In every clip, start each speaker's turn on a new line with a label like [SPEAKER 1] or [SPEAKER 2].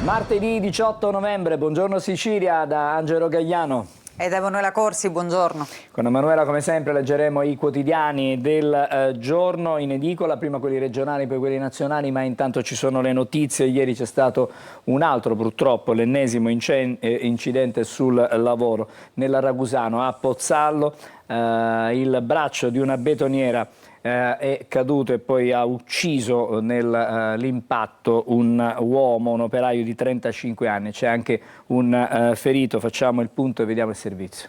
[SPEAKER 1] Martedì 18 novembre, buongiorno Sicilia da Angelo Gagliano.
[SPEAKER 2] E da Emanuela Corsi, buongiorno.
[SPEAKER 1] Con Emanuela come sempre leggeremo i quotidiani del giorno in edicola, prima quelli regionali poi quelli nazionali, ma intanto ci sono le notizie. Ieri c'è stato un altro, purtroppo l'ennesimo incidente sul lavoro nella Ragusano a Pozzallo. Il braccio di una betoniera è caduto e poi ha ucciso nell'impatto un uomo, un operaio di 35 anni. C'è anche un ferito, facciamo il punto e vediamo il servizio.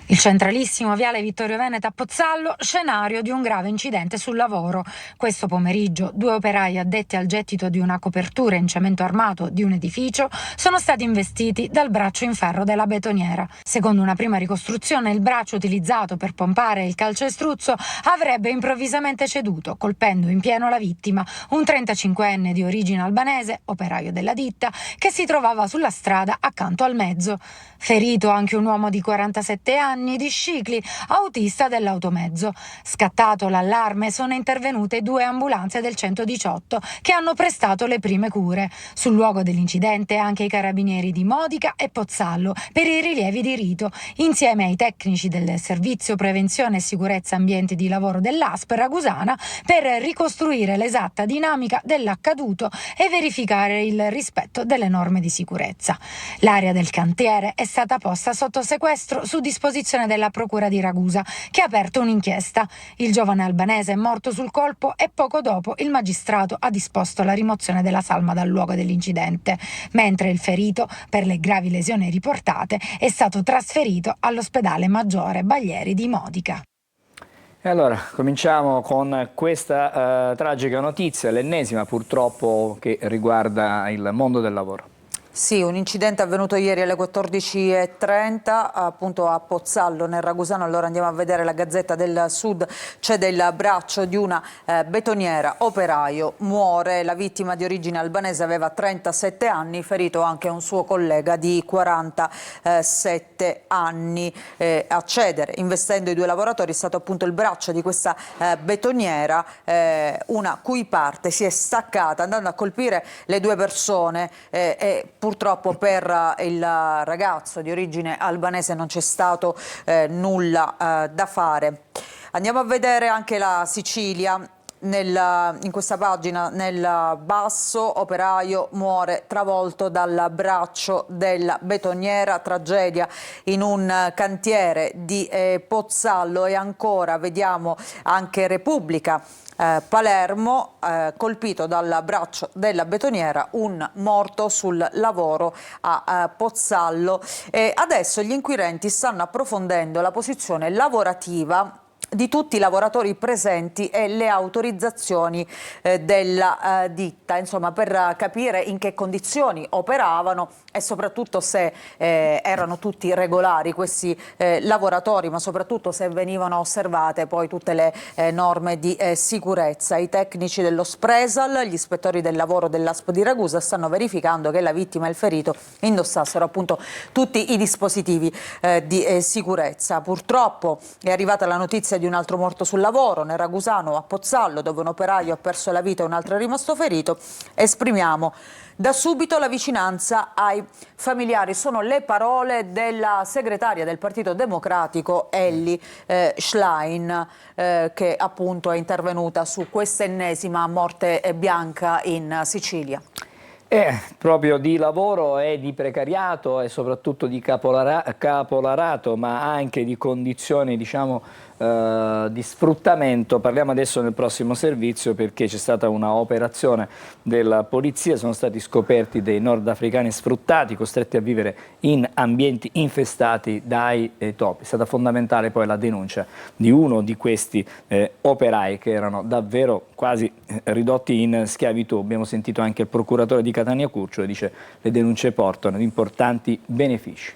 [SPEAKER 3] Il centralissimo viale Vittorio Veneto a Pozzallo, scenario di un grave incidente sul lavoro. Questo pomeriggio 2 operai addetti al gettito di una copertura in cemento armato di un edificio sono stati investiti dal braccio in ferro della betoniera. Secondo una prima ricostruzione, il braccio utilizzato per pompare il calcestruzzo avrebbe improvvisamente ceduto, colpendo in pieno la vittima, un 35enne di origine albanese, operaio della ditta, che si trovava sulla strada accanto al mezzo. Ferito anche un uomo di 47 anni di Scicli, autista dell'automezzo. Scattato l'allarme, sono intervenute 2 ambulanze del 118 che hanno prestato le prime cure. Sul luogo dell'incidente anche i carabinieri di Modica e Pozzallo per i rilievi di rito, insieme ai tecnici del Servizio Prevenzione e Sicurezza Ambienti di Lavoro dell'ASP Ragusana per ricostruire l'esatta dinamica dell'accaduto e verificare il rispetto delle norme di sicurezza. L'area del cantiere è stata posta sotto sequestro su disposizione della Procura di Ragusa, che ha aperto un'inchiesta. Il giovane albanese è morto sul colpo e poco dopo il magistrato ha disposto la rimozione della salma dal luogo dell'incidente, mentre il ferito, per le gravi lesioni riportate, è stato trasferito all'ospedale Maggiore Baglieri di Modica.
[SPEAKER 1] E allora, cominciamo con questa tragica notizia, l'ennesima purtroppo che riguarda il mondo del lavoro.
[SPEAKER 2] Sì, un incidente avvenuto ieri alle 14:30 appunto a Pozzallo nel Ragusano. Allora andiamo a vedere la Gazzetta del Sud. C'è del braccio di una betoniera, operaio, muore. La vittima di origine albanese aveva 37 anni, ferito anche un suo collega di 47 anni. A cedere, investendo i 2 lavoratori, è stato appunto il braccio di questa betoniera, una cui parte si è staccata andando a colpire le 2 persone e purtroppo per il ragazzo di origine albanese non c'è stato nulla da fare. Andiamo a vedere anche la Sicilia. In questa pagina, nel basso, operaio muore travolto dal braccio della betoniera, tragedia in un cantiere di Pozzallo. E ancora vediamo anche Repubblica. Palermo, colpito dal braccio della betoniera, un morto sul lavoro a Pozzallo. E adesso gli inquirenti stanno approfondendo la posizione lavorativa di tutti i lavoratori presenti e le autorizzazioni della ditta, insomma, per capire in che condizioni operavano e soprattutto se erano tutti regolari questi lavoratori, ma soprattutto se venivano osservate poi tutte le norme di sicurezza. I tecnici dello Spresal, gli ispettori del lavoro dell'ASP di Ragusa stanno verificando che la vittima e il ferito indossassero appunto tutti i dispositivi di sicurezza. Purtroppo è arrivata la notizia di un altro morto sul lavoro nel Ragusano a Pozzallo, dove un operaio ha perso la vita e un altro è rimasto ferito. Esprimiamo da subito la vicinanza ai familiari. Sono le parole della segretaria del Partito Democratico Elly Schlein, che appunto è intervenuta su questa ennesima morte bianca in Sicilia.
[SPEAKER 1] Proprio di lavoro e di precariato e soprattutto di capolarato, ma anche di condizioni, diciamo, di sfruttamento. Parliamo adesso nel prossimo servizio, perché c'è stata una operazione della polizia, sono stati scoperti dei nordafricani sfruttati, costretti a vivere in ambienti infestati dai topi. È stata fondamentale poi la denuncia di uno di questi operai che erano davvero quasi ridotti in schiavitù. Abbiamo sentito anche il procuratore di Catania Curcio, che dice: le denunce portano ad importanti benefici.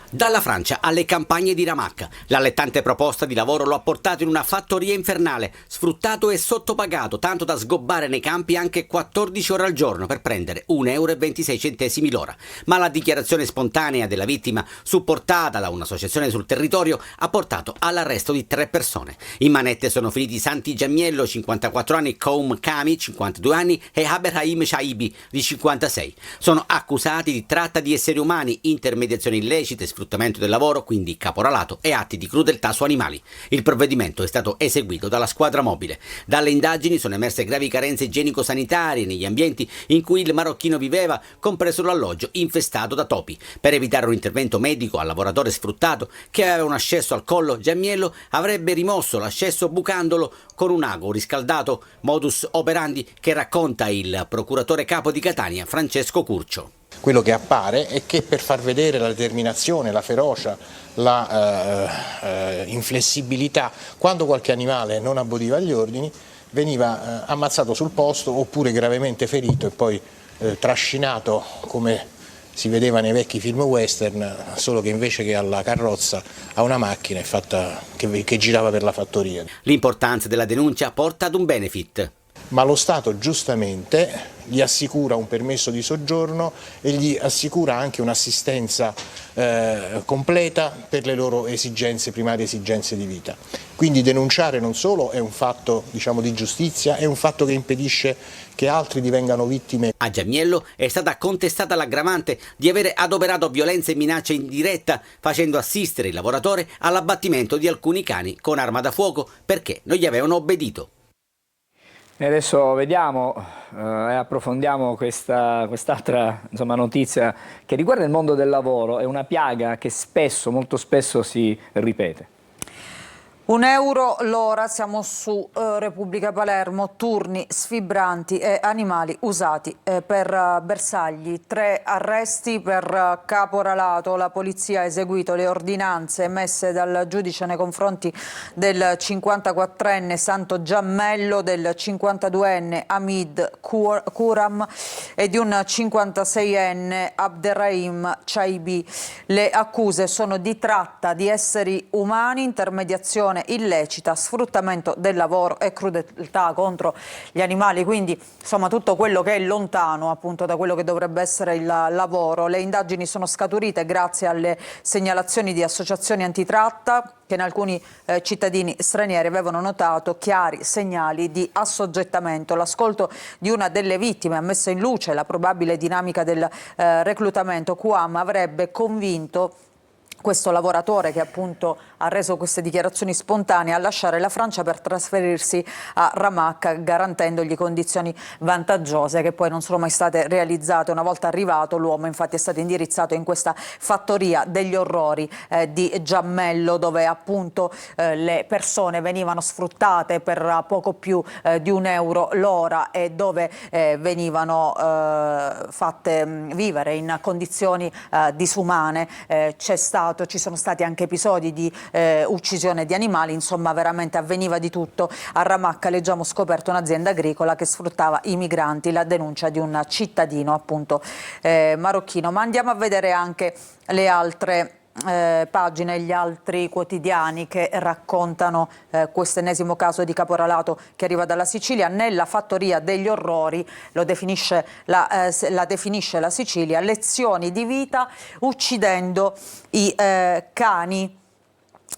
[SPEAKER 4] Dalla Francia alle campagne di Ramacca, l'allettante proposta di lavoro lo ha portato in una fattoria infernale, sfruttato e sottopagato, tanto da sgobbare nei campi anche 14 ore al giorno per prendere 1,26 euro l'ora. Ma la dichiarazione spontanea della vittima, supportata da un'associazione sul territorio, ha portato all'arresto di 3 persone. In manette sono finiti Santi Giammiello, 54 anni, Koum Kami, 52 anni e Haberhaim Shaibi, di 56. Sono accusati di tratta di esseri umani, intermediazioni illecite, sfruttamento del lavoro, quindi caporalato e atti di crudeltà su animali. Il provvedimento è stato eseguito dalla squadra mobile. Dalle indagini sono emerse gravi carenze igienico-sanitarie negli ambienti in cui il marocchino viveva, compreso l'alloggio infestato da topi. Per evitare un intervento medico al lavoratore sfruttato che aveva un ascesso al collo, Giammiello avrebbe rimosso l'ascesso bucandolo con un ago riscaldato, modus operandi che racconta il procuratore capo di Catania Francesco Curcio.
[SPEAKER 5] Quello che appare è che per far vedere la determinazione, la ferocia, la inflessibilità, quando qualche animale non abbodiva agli ordini, veniva ammazzato sul posto oppure gravemente ferito e poi trascinato come si vedeva nei vecchi film western, solo che invece che alla carrozza a una macchina che girava per la fattoria.
[SPEAKER 4] L'importanza della denuncia porta ad un benefit.
[SPEAKER 5] Ma lo Stato giustamente gli assicura un permesso di soggiorno e gli assicura anche un'assistenza completa per le loro esigenze, primarie esigenze di vita. Quindi denunciare non solo è un fatto, diciamo, di giustizia, è un fatto che impedisce che altri divengano vittime.
[SPEAKER 4] A Giammiello è stata contestata l'aggravante di avere adoperato violenze e minacce in diretta, facendo assistere il lavoratore all'abbattimento di alcuni cani con arma da fuoco perché non gli avevano obbedito.
[SPEAKER 1] E adesso vediamo e approfondiamo quest'altra notizia che riguarda il mondo del lavoro. È una piaga che spesso, molto spesso si ripete.
[SPEAKER 2] €1 l'ora, siamo su Repubblica Palermo, turni sfibranti e animali usati per bersagli. 3 arresti per caporalato, la polizia ha eseguito le ordinanze emesse dal giudice nei confronti del 54enne Santo Giammello, del 52enne Hamid Kuram e di un 56enne Abderrahim Chaibi. Le accuse sono di tratta di esseri umani, intermediazione illecita, sfruttamento del lavoro e crudeltà contro gli animali, quindi insomma tutto quello che è lontano appunto da quello che dovrebbe essere il lavoro. Le indagini sono scaturite grazie alle segnalazioni di associazioni antitratta che in alcuni cittadini stranieri avevano notato chiari segnali di assoggettamento. L'ascolto di una delle vittime ha messo in luce la probabile dinamica del reclutamento. Kuam avrebbe convinto questo lavoratore, che appunto ha reso queste dichiarazioni spontanee, a lasciare la Francia per trasferirsi a Ramacca, garantendogli condizioni vantaggiose che poi non sono mai state realizzate. Una volta arrivato, l'uomo infatti è stato indirizzato in questa fattoria degli orrori di Giammello, dove appunto le persone venivano sfruttate per poco più di €1 l'ora e dove venivano fatte vivere in condizioni disumane. Ci sono stati anche episodi di uccisione di animali, insomma veramente avveniva di tutto. A Ramacca leggiamo scoperto un'azienda agricola che sfruttava i migranti, la denuncia di un cittadino appunto marocchino. Ma andiamo a vedere anche le altre pagine, gli altri quotidiani che raccontano questo ennesimo caso di caporalato che arriva dalla Sicilia. Nella fattoria degli orrori, la definisce la Sicilia, lezioni di vita uccidendo i cani.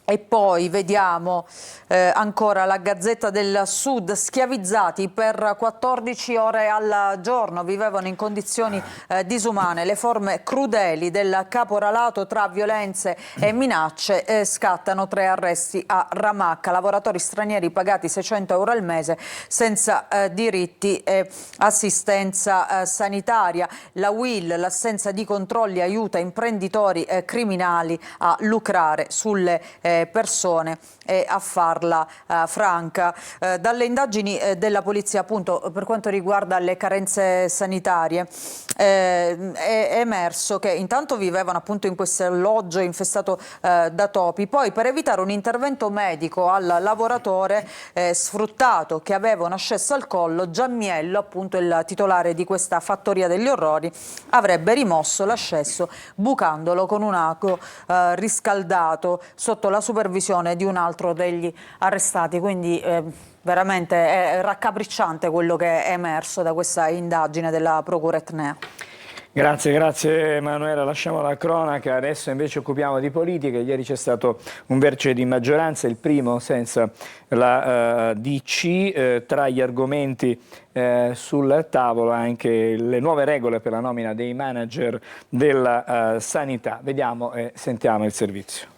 [SPEAKER 2] E poi vediamo ancora la Gazzetta del Sud, schiavizzati per 14 ore al giorno, vivevano in condizioni disumane, le forme crudeli del caporalato tra violenze e minacce, scattano 3 arresti a Ramacca, lavoratori stranieri pagati €600 al mese senza diritti e assistenza sanitaria. La UIL, l'assenza di controlli aiuta imprenditori criminali a lucrare sulle persone e a farla franca. Dalle indagini della polizia, appunto, per quanto riguarda le carenze sanitarie, è emerso che intanto vivevano appunto in questo alloggio infestato da topi, poi per evitare un intervento medico al lavoratore sfruttato che aveva un ascesso al collo, Giammiello, appunto il titolare di questa fattoria degli orrori, avrebbe rimosso l'ascesso bucandolo con un ago riscaldato sotto la supervisione di un altro degli arrestati. Quindi veramente è raccapricciante quello che è emerso da questa indagine della Procura Etnea.
[SPEAKER 1] Grazie Emanuela, lasciamo la cronaca, adesso invece occupiamo di politica. Ieri c'è stato un vertice di maggioranza, il primo senza la DC, tra gli argomenti sul tavolo anche le nuove regole per la nomina dei manager della sanità. Vediamo e sentiamo il servizio.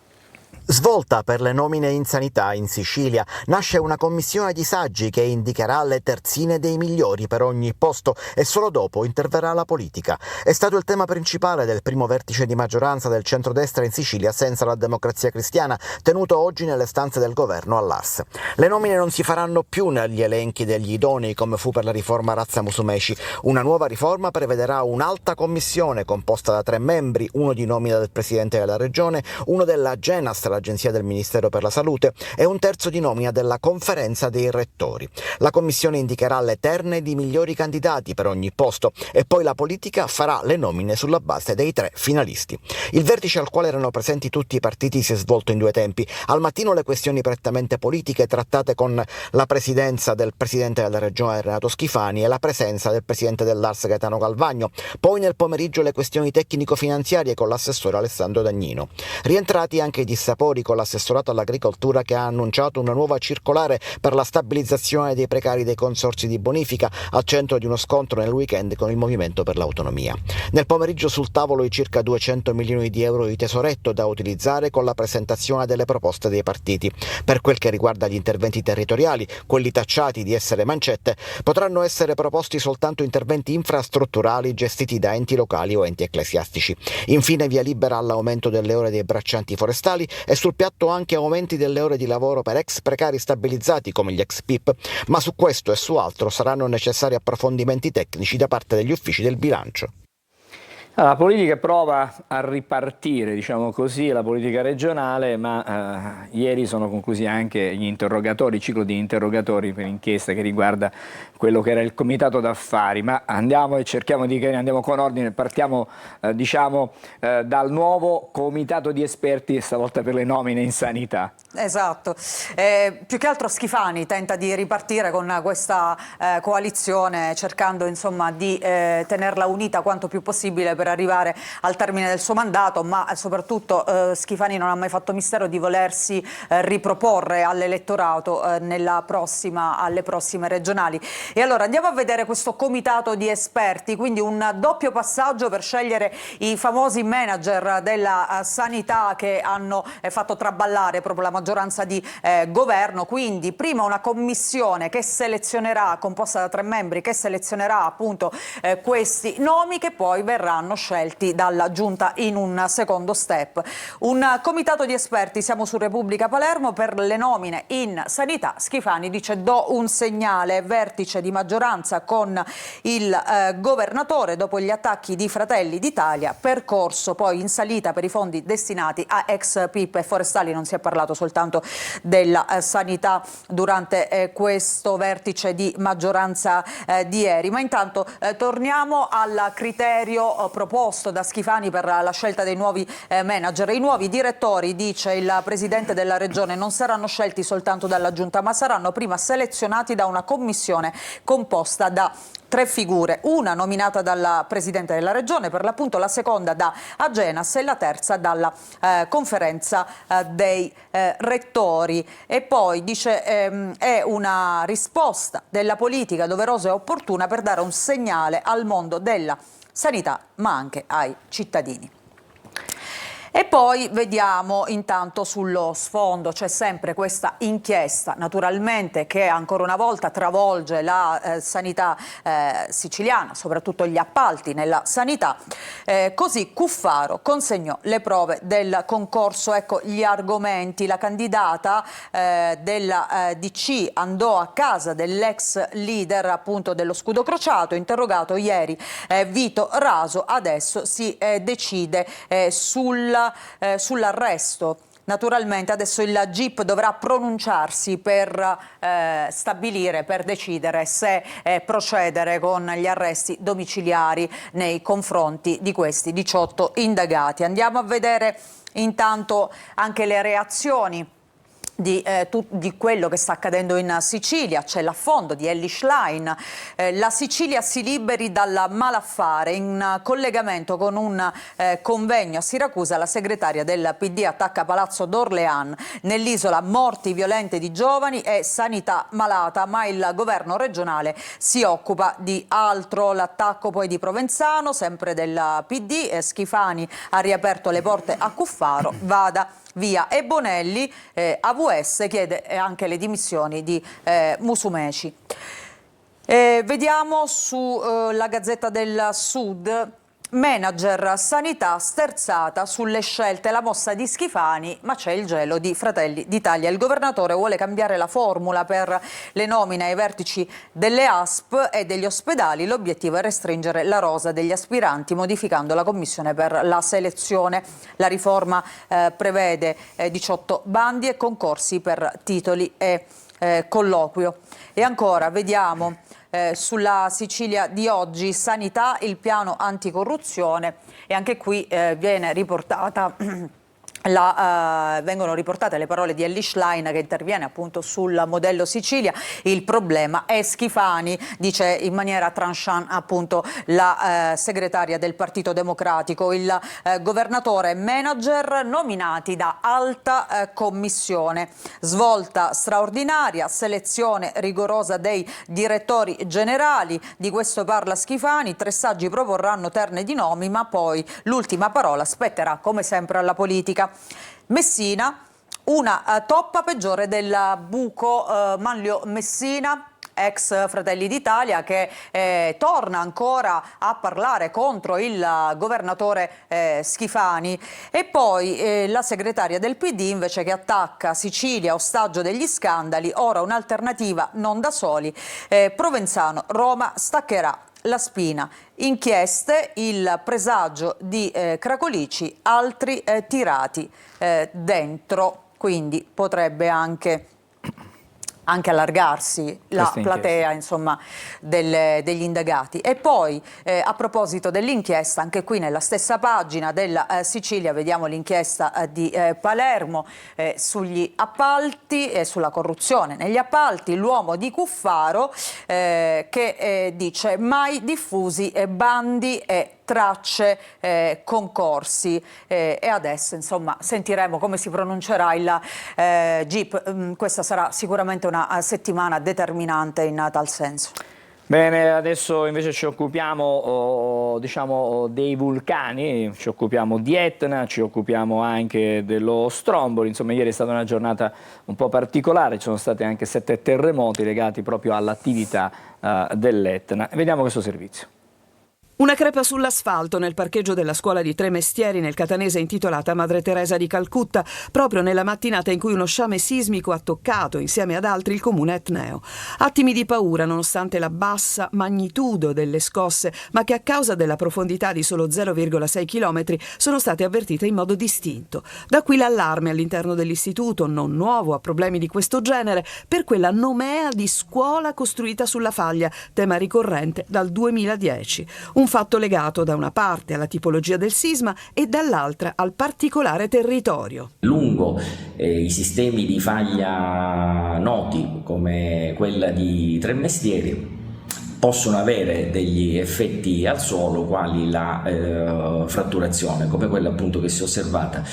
[SPEAKER 6] Svolta per le nomine in sanità in Sicilia. Nasce una commissione di saggi che indicherà le terzine dei migliori per ogni posto e solo dopo interverrà la politica. È stato il tema principale del primo vertice di maggioranza del centrodestra in Sicilia senza la Democrazia Cristiana, tenuto oggi nelle stanze del governo all'Ars. Le nomine non si faranno più negli elenchi degli idonei come fu per la riforma Razza Musumeci. Una nuova riforma prevederà un'alta commissione composta da 3 membri, uno di nomina del Presidente della Regione, uno della Genas, l'Agenzia del Ministero per la Salute, e un terzo di nomina della Conferenza dei Rettori. La Commissione indicherà le terne di migliori candidati per ogni posto e poi la politica farà le nomine sulla base dei 3 finalisti. Il vertice al quale erano presenti tutti i partiti si è svolto in 2 tempi. Al mattino le questioni prettamente politiche trattate con la presidenza del Presidente della Regione Renato Schifani e la presenza del Presidente dell'Ars Gaetano Galvagno. Poi nel pomeriggio le questioni tecnico-finanziarie con l'assessore Alessandro Dagnino. Rientrati anche i dissapori con l'assessorato all'agricoltura che ha annunciato una nuova circolare per la stabilizzazione dei precari dei consorzi di bonifica, al centro di uno scontro nel weekend con il Movimento per l'Autonomia. Nel pomeriggio sul tavolo i circa 200 milioni di euro di tesoretto da utilizzare con la presentazione delle proposte dei partiti. Per quel che riguarda gli interventi territoriali, quelli tacciati di essere mancette, potranno essere proposti soltanto interventi infrastrutturali gestiti da enti locali o enti ecclesiastici. Infine via libera all'aumento delle ore dei braccianti forestali e sul piatto anche aumenti delle ore di lavoro per ex precari stabilizzati come gli ex PIP, ma su questo e su altro saranno necessari approfondimenti tecnici da parte degli uffici del bilancio.
[SPEAKER 1] La politica prova a ripartire, diciamo così, la politica regionale, ma ieri sono conclusi anche gli interrogatori, il ciclo di interrogatori per inchiesta che riguarda quello che era il comitato d'affari. Ma andiamo e cerchiamo di andiamo con ordine, partiamo dal nuovo comitato di esperti, stavolta per le nomine in sanità.
[SPEAKER 2] Esatto, più che altro Schifani tenta di ripartire con questa coalizione cercando insomma di tenerla unita quanto più possibile per arrivare al termine del suo mandato, ma soprattutto Schifani non ha mai fatto mistero di volersi riproporre all'elettorato alle prossime regionali. E allora andiamo a vedere questo comitato di esperti, quindi un doppio passaggio per scegliere i famosi manager della sanità che hanno fatto traballare proprio la maggioranza di governo. Quindi prima una commissione che selezionerà, composta da 3 membri, che selezionerà appunto questi nomi che poi verranno scelti dalla giunta in un secondo step. Un comitato di esperti, siamo su Repubblica Palermo, per le nomine in sanità. Schifani dice: do un segnale, vertice di maggioranza con il governatore dopo gli attacchi di Fratelli d'Italia, percorso poi in salita per i fondi destinati a ex PIP e forestali. Non si è parlato soltanto della sanità durante questo vertice di maggioranza di ieri, ma intanto torniamo al criterio proposto da Schifani per la scelta dei nuovi manager. I nuovi direttori, dice il presidente della regione, non saranno scelti soltanto dalla giunta, ma saranno prima selezionati da una commissione composta da 3 figure, una nominata dal presidente della regione, per l'appunto, la seconda da Agenas e la terza dalla conferenza dei rettori. E poi dice è una risposta della politica doverosa e opportuna per dare un segnale al mondo della sanità, ma anche ai cittadini. E poi vediamo intanto sullo sfondo c'è sempre questa inchiesta, naturalmente, che ancora una volta travolge la sanità siciliana, soprattutto gli appalti nella sanità. Così Cuffaro consegnò le prove del concorso, ecco gli argomenti. La candidata della DC andò a casa dell'ex leader appunto dello Scudo Crociato, interrogato ieri Vito Raso, adesso si decide sull'arresto. Naturalmente adesso il GIP dovrà pronunciarsi per stabilire, per decidere se procedere con gli arresti domiciliari nei confronti di questi 18 indagati. Andiamo a vedere intanto anche le reazioni di quello che sta accadendo in Sicilia. C'è l'affondo di Elly Schlein, la Sicilia si liberi dal malaffare. In collegamento con un convegno a Siracusa, la segretaria del PD attacca Palazzo d'Orléans. Nell'isola morti violente di giovani e sanità malata, ma il governo regionale si occupa di altro. L'attacco poi di Provenzano, sempre del PD, Schifani ha riaperto le porte a Cuffaro, vada via, e Bonelli, AVS, chiede anche le dimissioni di Musumeci. Vediamo sulla Gazzetta del Sud. Manager sanità sterzata sulle scelte, la mossa di Schifani, ma c'è il gelo di Fratelli d'Italia. Il governatore vuole cambiare la formula per le nomine ai vertici delle ASP e degli ospedali. L'obiettivo è restringere la rosa degli aspiranti modificando la commissione per la selezione. La riforma prevede 18 bandi e concorsi per titoli e colloquio. E ancora vediamo sulla Sicilia di oggi, sanità, il piano anticorruzione, e anche qui viene riportata vengono riportate le parole di Elly Schlein, che interviene appunto sul modello Sicilia. Il problema è Schifani, dice in maniera tranchant appunto la segretaria del Partito Democratico. Il governatore e manager nominati da alta commissione, svolta straordinaria, selezione rigorosa dei direttori generali. Di questo parla Schifani. 3 saggi proporranno terne di nomi, ma poi l'ultima parola spetterà come sempre alla politica. Messina, una toppa peggiore del buco. Manlio Messina, ex Fratelli d'Italia, che torna ancora a parlare contro il governatore Schifani, e poi la segretaria del PD invece, che attacca Sicilia, ostaggio degli scandali, ora un'alternativa non da soli. Provenzano, Roma staccherà la spina. Inchieste, il presagio di Cracolici, altri tirati dentro, quindi potrebbe anche allargarsi la platea, insomma, degli indagati. E poi a proposito dell'inchiesta, anche qui nella stessa pagina della Sicilia vediamo l'inchiesta di Palermo sugli appalti e sulla corruzione negli appalti. L'uomo di Cuffaro che dice mai diffusi bandi e tracce concorsi, e adesso insomma sentiremo come si pronuncerà il GIP. Questa sarà sicuramente una settimana determinante in tal senso.
[SPEAKER 1] Bene, adesso invece ci occupiamo diciamo dei vulcani, ci occupiamo di Etna, ci occupiamo anche dello Stromboli. Insomma, ieri è stata una giornata un po' particolare, ci sono stati anche 7 terremoti legati proprio all'attività dell'Etna. Vediamo questo servizio.
[SPEAKER 7] Una crepa sull'asfalto nel parcheggio della scuola di Tremestieri nel catanese intitolata Madre Teresa di Calcutta, proprio nella mattinata in cui uno sciame sismico ha toccato, insieme ad altri, il comune etneo. Attimi di paura nonostante la bassa magnitudo delle scosse, ma che a causa della profondità di solo 0,6 km sono state avvertite in modo distinto. Da qui l'allarme all'interno dell'istituto, non nuovo a problemi di questo genere, per quella nomea di scuola costruita sulla faglia, tema ricorrente dal 2010. Un fatto legato da una parte alla tipologia del sisma e dall'altra al particolare territorio.
[SPEAKER 8] Lungo i sistemi di faglia noti come quella di Tremestieri possono avere degli effetti al suolo quali la fratturazione, come quella appunto che si è osservata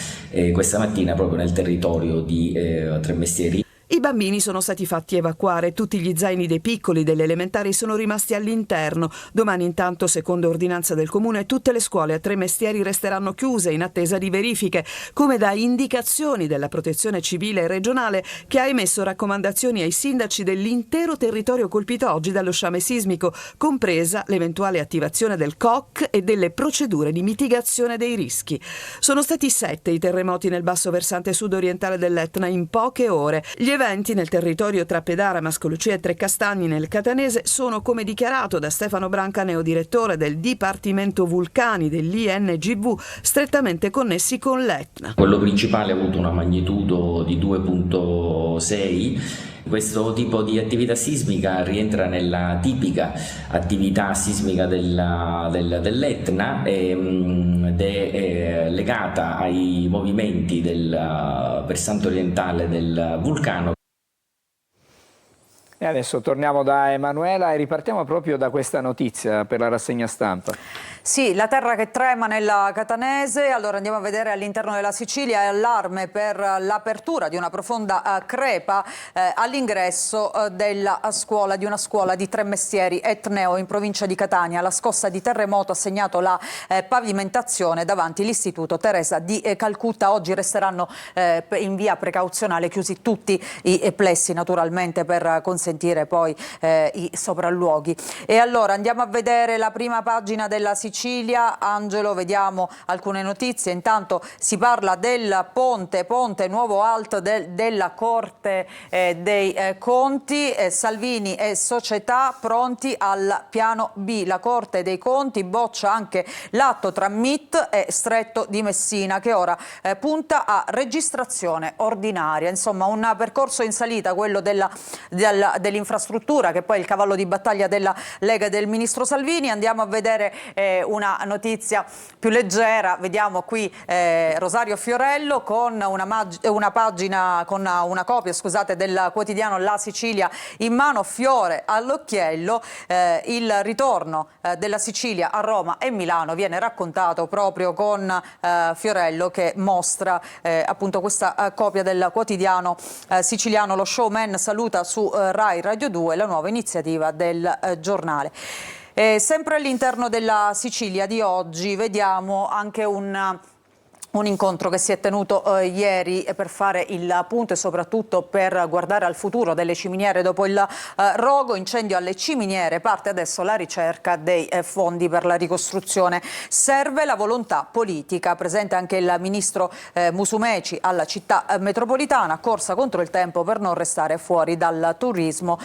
[SPEAKER 8] questa mattina proprio nel territorio di Tremestieri.
[SPEAKER 7] I bambini sono stati fatti evacuare, tutti gli zaini dei piccoli delle elementari sono rimasti all'interno. Domani intanto, secondo ordinanza del comune, tutte le scuole a Tremestieri resteranno chiuse in attesa di verifiche, come da indicazioni della Protezione Civile regionale, che ha emesso raccomandazioni ai sindaci dell'intero territorio colpito oggi dallo sciame sismico, compresa l'eventuale attivazione del COC e delle procedure di mitigazione dei rischi. Sono stati 7 i terremoti nel basso versante sud-orientale dell'Etna in poche ore. Gli eventi nel territorio tra Pedara, Mascolucia e Trecastagni nel Catanese sono, come dichiarato da Stefano Branca, neodirettore del Dipartimento Vulcani dell'INGV, strettamente connessi con l'Etna.
[SPEAKER 8] Quello principale ha avuto una magnitudo di 2,6. Questo tipo di attività sismica rientra nella tipica attività sismica dell'Etna ed è legata ai movimenti del versante orientale del vulcano.
[SPEAKER 1] E adesso torniamo da Emanuela e ripartiamo proprio da questa notizia per la rassegna stampa.
[SPEAKER 2] Sì, la terra che trema nella Catanese. Allora andiamo a vedere all'interno della Sicilia, è allarme per l'apertura di una profonda crepa all'ingresso di una scuola di Tremestieri Etneo in provincia di Catania. La scossa di terremoto ha segnato la pavimentazione davanti all'istituto Teresa di Calcutta. Oggi resteranno in via precauzionale chiusi tutti i plessi, naturalmente, per consentire poi i sopralluoghi. E allora andiamo a vedere la prima pagina della Sicilia. Angelo, vediamo alcune notizie. Intanto si parla del ponte nuovo alt della Corte dei Conti. Salvini e società pronti al piano B. La Corte dei Conti boccia anche l'atto tra MIT e Stretto di Messina, che ora punta a registrazione ordinaria. Insomma, un percorso in salita, quello dell'infrastruttura, che poi è il cavallo di battaglia della Lega e del ministro Salvini. Andiamo a vedere una notizia più leggera. Vediamo qui Rosario Fiorello con una pagina, con una copia, scusate, del quotidiano La Sicilia in mano, fiore all'occhiello. Il ritorno della Sicilia a Roma e Milano viene raccontato proprio con Fiorello, che mostra appunto questa copia del quotidiano siciliano. Lo showman saluta su Rai Radio 2 la nuova iniziativa del giornale. Sempre all'interno della Sicilia di oggi vediamo anche un incontro che si è tenuto ieri per fare il punto e soprattutto per guardare al futuro delle ciminiere dopo il rogo. Incendio alle ciminiere, parte adesso la ricerca dei fondi per la ricostruzione. Serve la volontà politica, presente anche il ministro Musumeci alla città metropolitana, corsa contro il tempo per non restare fuori dal turismo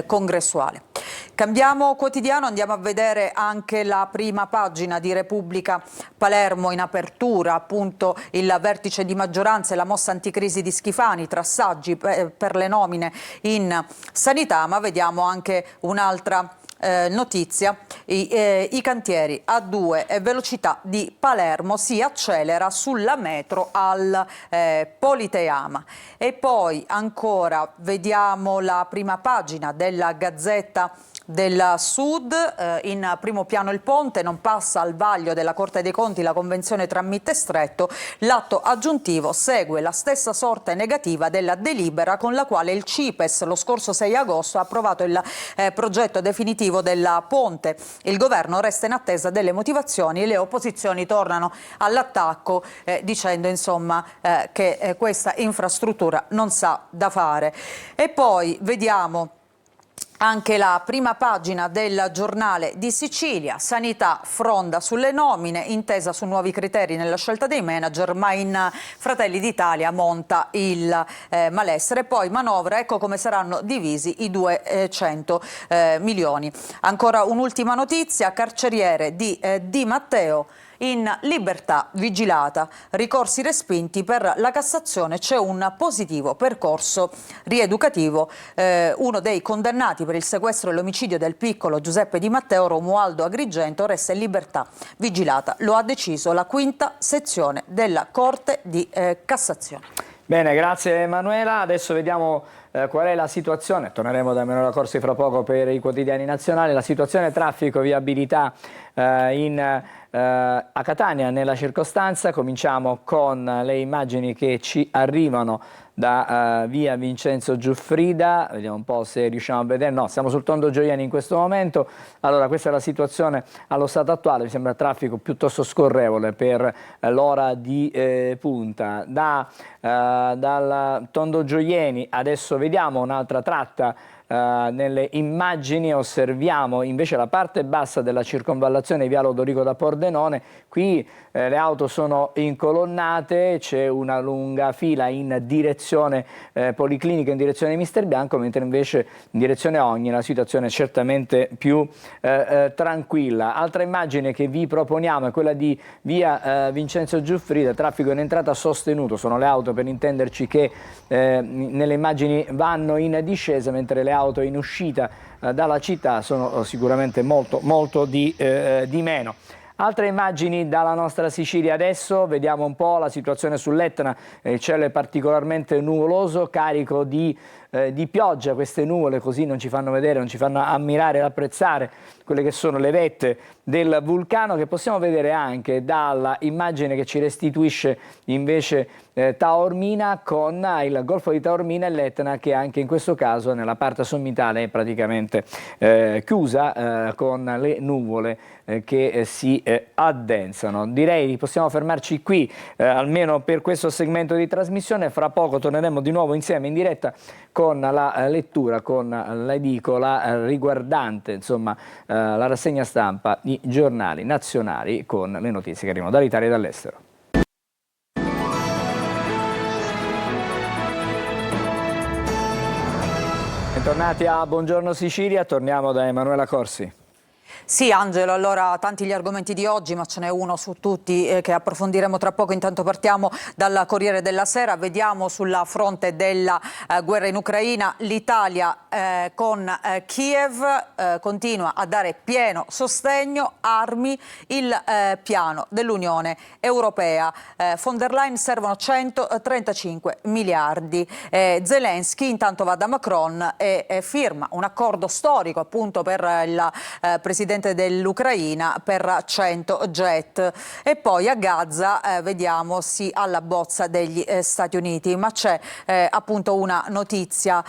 [SPEAKER 2] congressuale. Cambiamo quotidiano, andiamo a vedere anche la prima pagina di Repubblica. Palermo in apertura, appunto il vertice di maggioranza e la mossa anticrisi di Schifani, trassaggi per le nomine in sanità, ma vediamo anche un'altra notizia. I cantieri A2 e velocità di Palermo si accelera sulla metro al Politeama. E poi ancora vediamo la prima pagina della Gazzetta del Sud. In primo piano il ponte, non passa al vaglio della Corte dei Conti la convenzione tra MIT e Stretto. L'atto aggiuntivo segue la stessa sorte negativa della delibera con la quale il CIPES lo scorso 6 agosto ha approvato il progetto definitivo del ponte. Il governo resta in attesa delle motivazioni e le opposizioni tornano all'attacco dicendo insomma che questa infrastruttura non sa da fare. E poi vediamo anche la prima pagina del Giornale di Sicilia. Sanità fronda sulle nomine, intesa su nuovi criteri nella scelta dei manager, ma in Fratelli d'Italia monta il malessere. Poi manovra, ecco come saranno divisi i 200 milioni. Ancora un'ultima notizia, carceriere di Matteo in libertà vigilata, ricorsi respinti per la Cassazione, c'è un positivo percorso rieducativo. Uno dei condannati per il sequestro e l'omicidio del piccolo Giuseppe Di Matteo, Romualdo Agrigento, resta in libertà vigilata. Lo ha deciso la quinta sezione della Corte di Cassazione.
[SPEAKER 1] Bene, grazie Emanuela. Adesso vediamo qual è la situazione. Torneremo da Emanuela Corsi fra poco per i quotidiani nazionali. La situazione traffico, viabilità in A Catania, nella circostanza, cominciamo con le immagini che ci arrivano da via Vincenzo Giuffrida. Vediamo un po' se riusciamo a vedere. No, siamo sul Tondo Gioieni in questo momento. Allora, questa è la situazione allo stato attuale. Mi sembra traffico piuttosto scorrevole per l'ora di punta. Dal Tondo Gioieni adesso vediamo un'altra tratta. Nelle immagini osserviamo invece la parte bassa della circonvallazione via Lodorico da Pordenone. Qui le auto sono incolonnate, c'è una lunga fila in direzione Policlinica, in direzione Mister Bianco, mentre invece in direzione Ogni la situazione è certamente più tranquilla. Altra immagine che vi proponiamo è quella di via Vincenzo Giuffrida, traffico in entrata sostenuto, sono le auto per intenderci che nelle immagini vanno in discesa, mentre le auto in uscita dalla città sono sicuramente molto di meno. Altre immagini dalla nostra Sicilia adesso, vediamo un po' la situazione sull'Etna, il cielo è particolarmente nuvoloso, carico di pioggia. Queste nuvole così non ci fanno vedere, non ci fanno ammirare e apprezzare quelle che sono le vette del vulcano, che possiamo vedere anche dalla immagine che ci restituisce invece Taormina, con il golfo di Taormina e l'Etna che anche in questo caso nella parte sommitale è praticamente chiusa con le nuvole che si addensano. Direi possiamo fermarci qui almeno per questo segmento di trasmissione. Fra poco torneremo di nuovo insieme in diretta con la lettura, con l'edicola riguardante insomma la rassegna stampa di giornali nazionali con le notizie che arrivano dall'Italia e dall'estero. Bentornati a Buongiorno Sicilia, torniamo da Emanuela Corsi.
[SPEAKER 2] Sì, Angelo, allora tanti gli argomenti di oggi, ma ce n'è uno su tutti che approfondiremo tra poco. Intanto partiamo dal Corriere della Sera. Vediamo sul fronte della guerra in Ucraina l'Italia con Kiev continua a dare pieno sostegno, armi, il piano dell'Unione Europea. Von der Leyen servono 135 miliardi. Zelensky intanto va da Macron e firma un accordo storico appunto per il presidente dell'Ucraina per 100 jet. E poi a Gaza vediamo sì alla bozza degli Stati Uniti, ma c'è appunto una notizia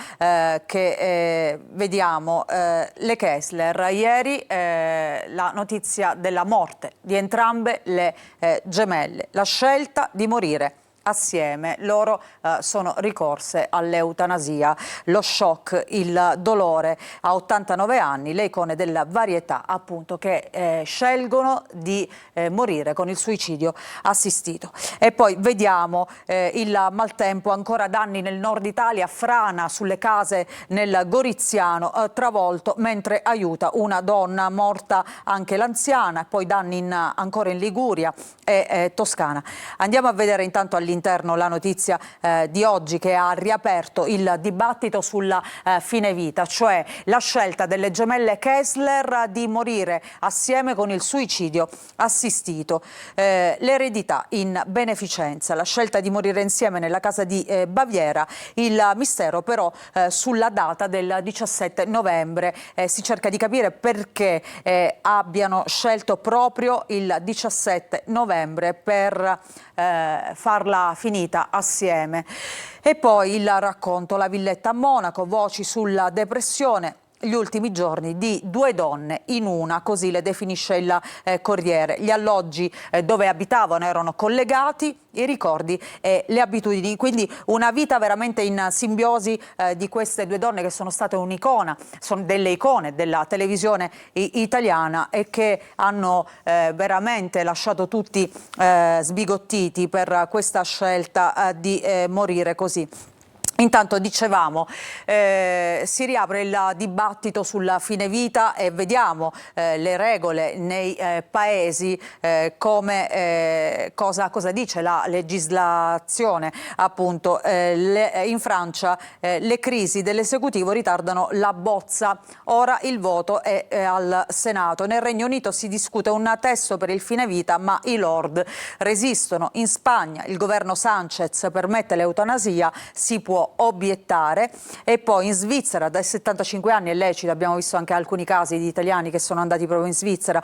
[SPEAKER 2] che vediamo, le Kessler ieri, la notizia della morte di entrambe le gemelle, la scelta di morire assieme, loro sono ricorse all'eutanasia. Lo shock, il dolore, a 89 anni, le icone della varietà appunto che scelgono di morire con il suicidio assistito. E poi vediamo il maltempo, ancora danni nel nord Italia, frana sulle case nel Goriziano, travolto mentre aiuta una donna, morta anche l'anziana, poi danni ancora in Liguria e Toscana. Andiamo a vedere intanto all'interno la notizia di oggi che ha riaperto il dibattito sulla fine vita, cioè la scelta delle gemelle Kessler di morire assieme con il suicidio assistito, l'eredità in beneficenza, la scelta di morire insieme nella casa di Baviera, il mistero però sulla data del 17 novembre, si cerca di capire perché abbiano scelto proprio il 17 novembre per farla finita assieme. E poi il racconto, la villetta a Monaco, voci sulla depressione, gli ultimi giorni di due donne in una, così le definisce il Corriere. Gli alloggi dove abitavano erano collegati, i ricordi e le abitudini, quindi una vita veramente in simbiosi di queste due donne che sono state un'icona, sono delle icone della televisione italiana e che hanno veramente lasciato tutti sbigottiti per questa scelta di morire così. Intanto dicevamo, si riapre il dibattito sulla fine vita e vediamo le regole nei paesi, come cosa dice la legislazione. Appunto, in Francia le crisi dell'esecutivo ritardano la bozza, ora il voto è al Senato. Nel Regno Unito si discute un testo per il fine vita, ma i Lord resistono. In Spagna il governo Sánchez permette l'eutanasia, si può può obiettare. E poi in Svizzera dai 75 anni è lecito, abbiamo visto anche alcuni casi di italiani che sono andati proprio in Svizzera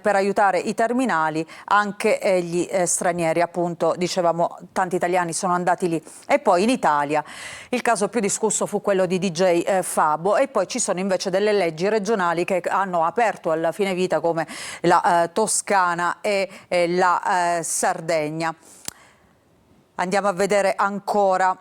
[SPEAKER 2] per aiutare i terminali, anche gli stranieri, appunto dicevamo tanti italiani sono andati lì. E poi in Italia il caso più discusso fu quello di DJ Fabo, e poi ci sono invece delle leggi regionali che hanno aperto alla fine vita, come la Toscana e la Sardegna. Andiamo a vedere ancora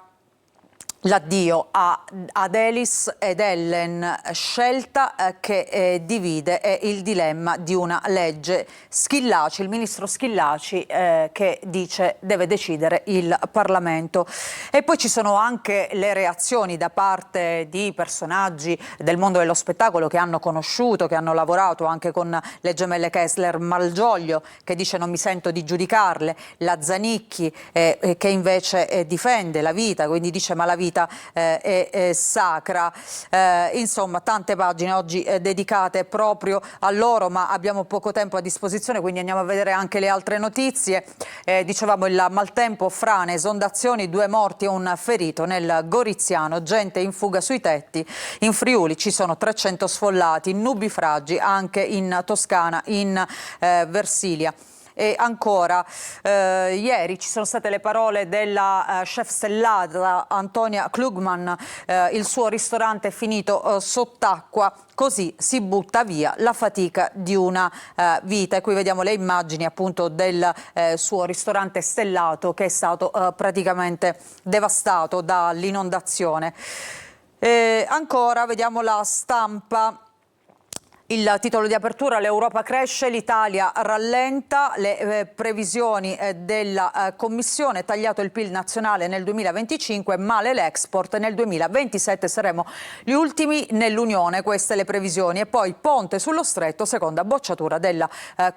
[SPEAKER 2] l'addio ad Elis ed Ellen, scelta che divide, è il dilemma di una legge. Schillaci, il ministro Schillaci che dice deve decidere il Parlamento. E poi ci sono anche le reazioni da parte di personaggi del mondo dello spettacolo che hanno conosciuto, che hanno lavorato anche con le gemelle Kessler. Malgioglio che dice non mi sento di giudicarle, la Zanicchi che invece difende la vita, quindi dice ma la vita è sacra. Insomma, tante pagine oggi dedicate proprio a loro, ma abbiamo poco tempo a disposizione, quindi andiamo a vedere anche le altre notizie. Dicevamo il maltempo, frane, esondazioni, 2 morti e un ferito nel Goriziano, gente in fuga sui tetti. In Friuli ci sono 300 sfollati, nubifragi anche in Toscana, in Versilia. E ancora, ieri ci sono state le parole della chef stellata Antonia Klugman, il suo ristorante è finito sott'acqua, così si butta via la fatica di una vita. E qui vediamo le immagini appunto del suo ristorante stellato che è stato praticamente devastato dall'inondazione. Ancora vediamo La Stampa. Il titolo di apertura: l'Europa cresce, l'Italia rallenta, le previsioni della Commissione, tagliato il PIL nazionale nel 2025, male l'export, nel 2027 saremo gli ultimi nell'Unione, queste le previsioni. E poi ponte sullo stretto, seconda bocciatura della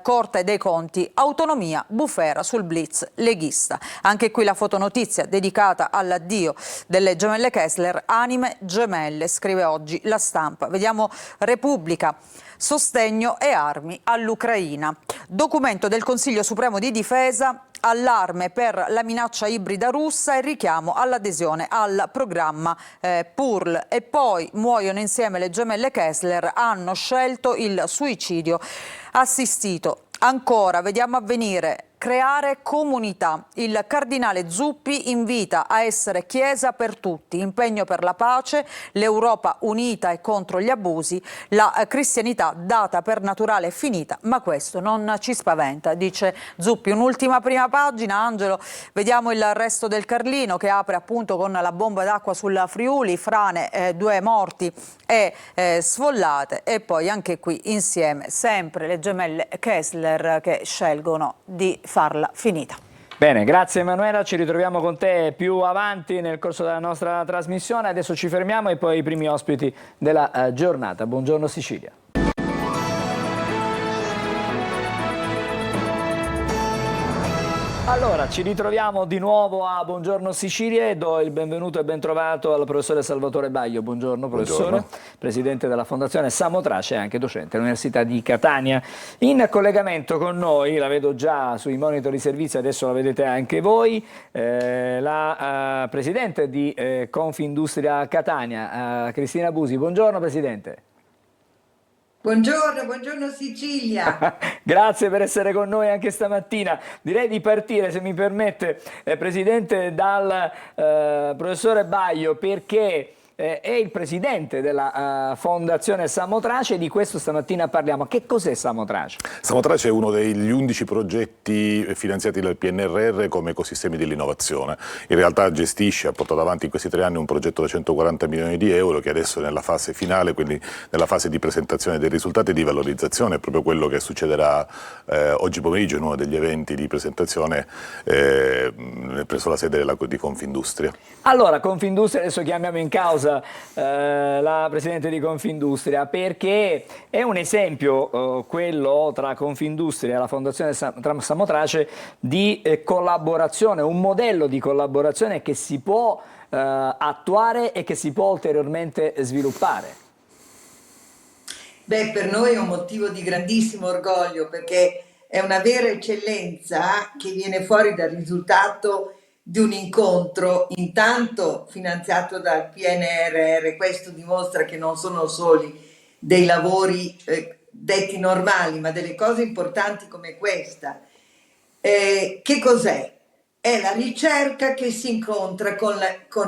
[SPEAKER 2] Corte dei Conti, autonomia, bufera sul blitz leghista. Anche qui la fotonotizia dedicata all'addio delle gemelle Kessler, anime gemelle, scrive oggi La Stampa. Vediamo Repubblica. Sostegno e armi all'Ucraina. Documento del Consiglio Supremo di Difesa, allarme per la minaccia ibrida russa e richiamo all'adesione al programma PURL. E poi muoiono insieme le gemelle Kessler, hanno scelto il suicidio assistito. Ancora, vediamo Avvenire. Creare comunità. Il cardinale Zuppi invita a essere Chiesa per tutti, impegno per la pace, l'Europa unita e contro gli abusi, la cristianità data per naturale è finita, ma questo non ci spaventa, dice Zuppi. Un'ultima prima pagina, Angelo, vediamo il resto del Carlino che apre appunto con la bomba d'acqua sulla Friuli, frane, 2 morti e sfollate, e poi anche qui insieme sempre le gemelle Kessler che scelgono di farla finita.
[SPEAKER 1] Bene, grazie Emanuela, ci ritroviamo con te più avanti nel corso della nostra trasmissione. Adesso ci fermiamo e poi i primi ospiti della giornata. Buongiorno Sicilia. Allora, ci ritroviamo di nuovo a Buongiorno Sicilia e do il benvenuto e ben trovato al professore Salvatore Baglio. Buongiorno professore, buongiorno. Presidente della Fondazione Samotrace e anche docente all'Università di Catania. In collegamento con noi, la vedo già sui monitor di servizio, adesso la vedete anche voi, la Presidente di Confindustria Catania, Cristina Busi. Buongiorno Presidente.
[SPEAKER 9] Buongiorno, buongiorno Sicilia.
[SPEAKER 1] Grazie per essere con noi anche stamattina. Direi di partire, se mi permette, Presidente, dal professore Baglio, perché è il presidente della Fondazione Samotrace e di questo stamattina parliamo. Che cos'è Samotrace?
[SPEAKER 10] Samotrace è uno degli 11 progetti finanziati dal PNRR come ecosistemi dell'innovazione. In realtà gestisce, ha portato avanti in questi 3 anni un progetto da 140 milioni di euro che adesso è nella fase finale, quindi nella fase di presentazione dei risultati e di valorizzazione. È proprio quello che succederà oggi pomeriggio in uno degli eventi di presentazione presso la sede di Confindustria.
[SPEAKER 1] Allora, Confindustria, adesso chiamiamo in causa la Presidente di Confindustria, perché è un esempio quello tra Confindustria e la Fondazione Samotrace di collaborazione, un modello di collaborazione che si può attuare e che si può ulteriormente sviluppare.
[SPEAKER 9] Beh, per noi è un motivo di grandissimo orgoglio perché è una vera eccellenza che viene fuori dal risultato di un incontro, intanto finanziato dal PNRR. Questo dimostra che non sono soli dei lavori detti normali, ma delle cose importanti come questa. Che cos'è? È la ricerca che si incontra con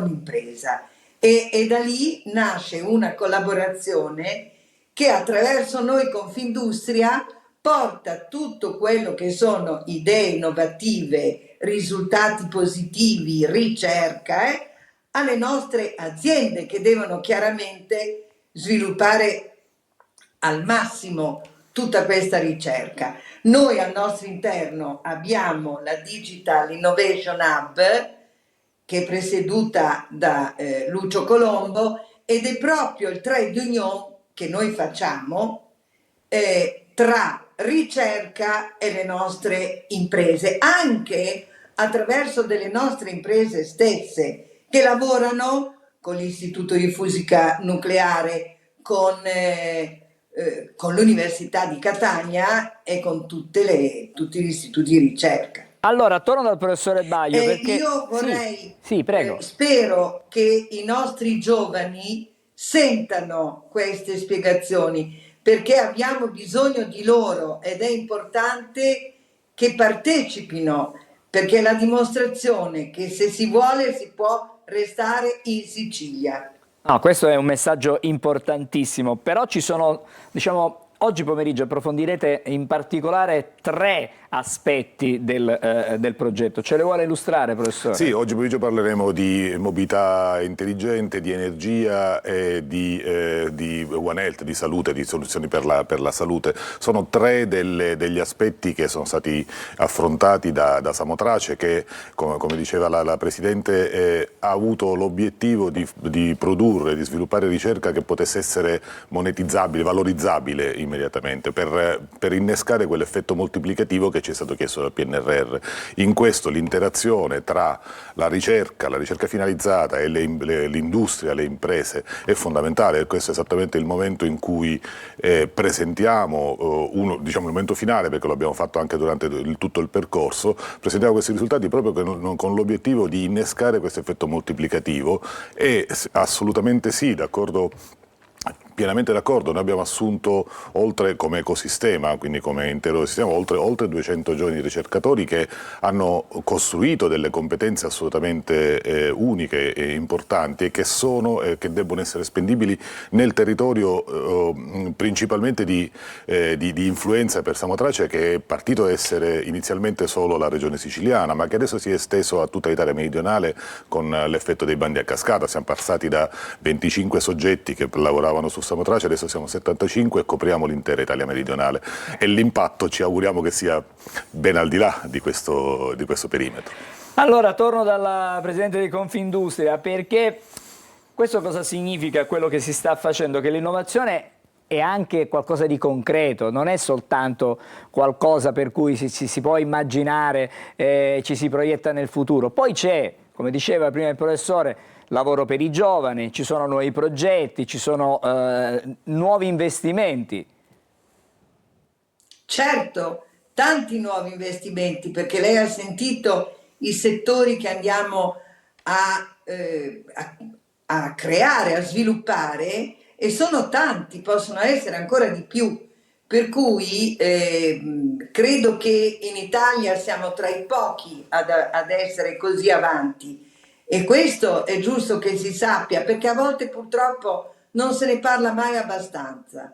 [SPEAKER 9] l'impresa e da lì nasce una collaborazione che attraverso noi Confindustria porta tutto quello che sono idee innovative, risultati positivi, ricerca, alle nostre aziende che devono chiaramente sviluppare al massimo tutta questa ricerca. Noi al nostro interno abbiamo la Digital Innovation Hub, che è presieduta da Lucio Colombo, ed è proprio il trade union che noi facciamo tra ricerca e le nostre imprese, anche attraverso delle nostre imprese stesse che lavorano con l'Istituto di Fisica Nucleare, con l'Università di Catania e con tutti gli istituti di ricerca.
[SPEAKER 1] Allora, torno dal professore Baio perché...
[SPEAKER 9] Io vorrei,
[SPEAKER 1] sì, prego.
[SPEAKER 9] Spero che i nostri giovani sentano queste spiegazioni, perché abbiamo bisogno di loro ed è importante che partecipino, perché è la dimostrazione che se si vuole si può restare in Sicilia.
[SPEAKER 1] No, questo è un messaggio importantissimo, però ci sono, diciamo, oggi pomeriggio approfondirete in particolare 3 aspetti del progetto. Ce le vuole illustrare, professore?
[SPEAKER 10] Sì, oggi pomeriggio parleremo di mobilità intelligente, di energia e di One Health, di salute, di soluzioni per la salute. Sono 3 degli aspetti che sono stati affrontati da Samotrace che, come diceva la Presidente, ha avuto l'obiettivo di produrre, di sviluppare ricerca che potesse essere monetizzabile, valorizzabile immediatamente, per innescare quell'effetto moltiplicativo che ci è stato chiesto dal PNRR. In questo l'interazione tra la ricerca finalizzata e l'industria, le imprese è fondamentale. Questo è esattamente il momento in cui presentiamo, il momento finale, perché lo abbiamo fatto anche durante tutto il percorso, presentiamo questi risultati proprio con l'obiettivo di innescare questo effetto moltiplicativo e assolutamente sì, d'accordo. Pienamente d'accordo, noi abbiamo assunto oltre come ecosistema, quindi come intero sistema, oltre 200 giovani ricercatori che hanno costruito delle competenze assolutamente uniche e importanti e che debbono essere spendibili nel territorio principalmente di influenza per Samotrace, che è partito ad essere inizialmente solo la regione siciliana, ma che adesso si è esteso a tutta l'Italia meridionale con l'effetto dei bandi a cascata. Siamo passati da 25 soggetti che lavoravano su Samotrace, adesso siamo 75 e copriamo l'intera Italia meridionale e l'impatto ci auguriamo che sia ben al di là di questo perimetro.
[SPEAKER 1] Allora torno dalla Presidente di Confindustria, perché questo cosa significa quello che si sta facendo? Che l'innovazione è anche qualcosa di concreto, non è soltanto qualcosa per cui si può immaginare, ci si proietta nel futuro. Poi c'è, come diceva prima il professore, lavoro per i giovani, ci sono nuovi progetti, ci sono nuovi investimenti.
[SPEAKER 9] Certo, tanti nuovi investimenti, perché lei ha sentito i settori che andiamo a creare, a sviluppare, e sono tanti, possono essere ancora di più. Per cui credo che in Italia siamo tra i pochi ad essere così avanti. E questo è giusto che si sappia, perché a volte purtroppo non se ne parla mai abbastanza.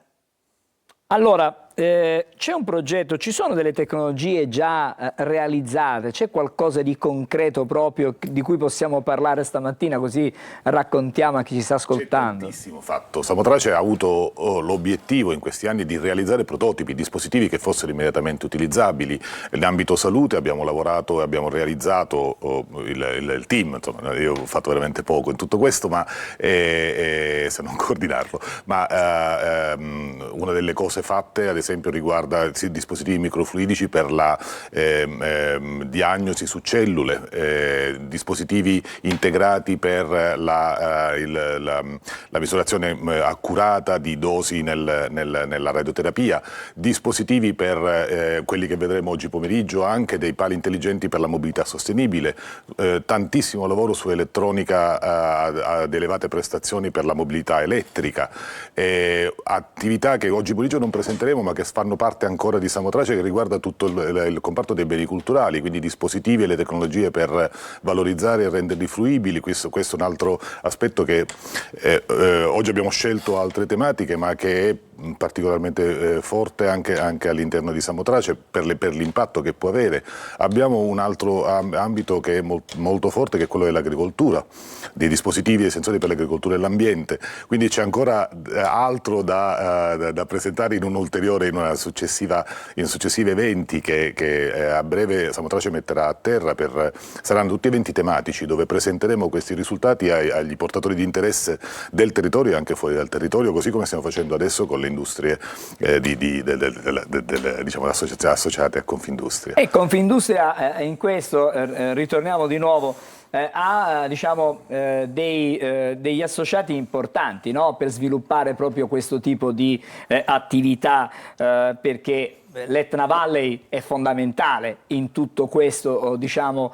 [SPEAKER 1] Allora, c'è un progetto, ci sono delle tecnologie già realizzate, c'è qualcosa di concreto proprio di cui possiamo parlare stamattina, così raccontiamo a chi ci sta ascoltando?
[SPEAKER 10] C'è tantissimo fatto. Samotrace ha avuto l'obiettivo in questi anni di realizzare prototipi, dispositivi che fossero immediatamente utilizzabili. Nell'ambito salute abbiamo lavorato e abbiamo realizzato il team, insomma, io ho fatto veramente poco in tutto questo, ma se non coordinarlo, ma una delle cose fatte, ad esempio, esempio riguarda dispositivi microfluidici per la diagnosi su cellule, dispositivi integrati per la misurazione accurata di dosi nella radioterapia, dispositivi per quelli che vedremo oggi pomeriggio, anche dei pali intelligenti per la mobilità sostenibile, tantissimo lavoro su elettronica ad elevate prestazioni per la mobilità elettrica, attività che oggi pomeriggio non presenteremo ma che fanno parte ancora di Samotrace, che riguarda tutto il comparto dei beni culturali, quindi dispositivi e le tecnologie per valorizzare e renderli fruibili. Questo è un altro aspetto che oggi abbiamo scelto altre tematiche, ma che è particolarmente forte anche all'interno di Samotrace per l'impatto che può avere. Abbiamo un altro ambito che è molto forte, che è quello dell'agricoltura, dei dispositivi e sensori per l'agricoltura e l'ambiente, quindi c'è ancora altro da presentare in successivi eventi che a breve Samotrace metterà a terra. Saranno tutti eventi tematici dove presenteremo questi risultati agli portatori di interesse del territorio e anche fuori dal territorio, così come stiamo facendo adesso con le industrie diciamo, associate a Confindustria.
[SPEAKER 1] E Confindustria in questo ritorniamo di nuovo ha diciamo, degli associati importanti, no? Per sviluppare proprio questo tipo di attività, perché l'Etna Valley è fondamentale in tutto questo diciamo,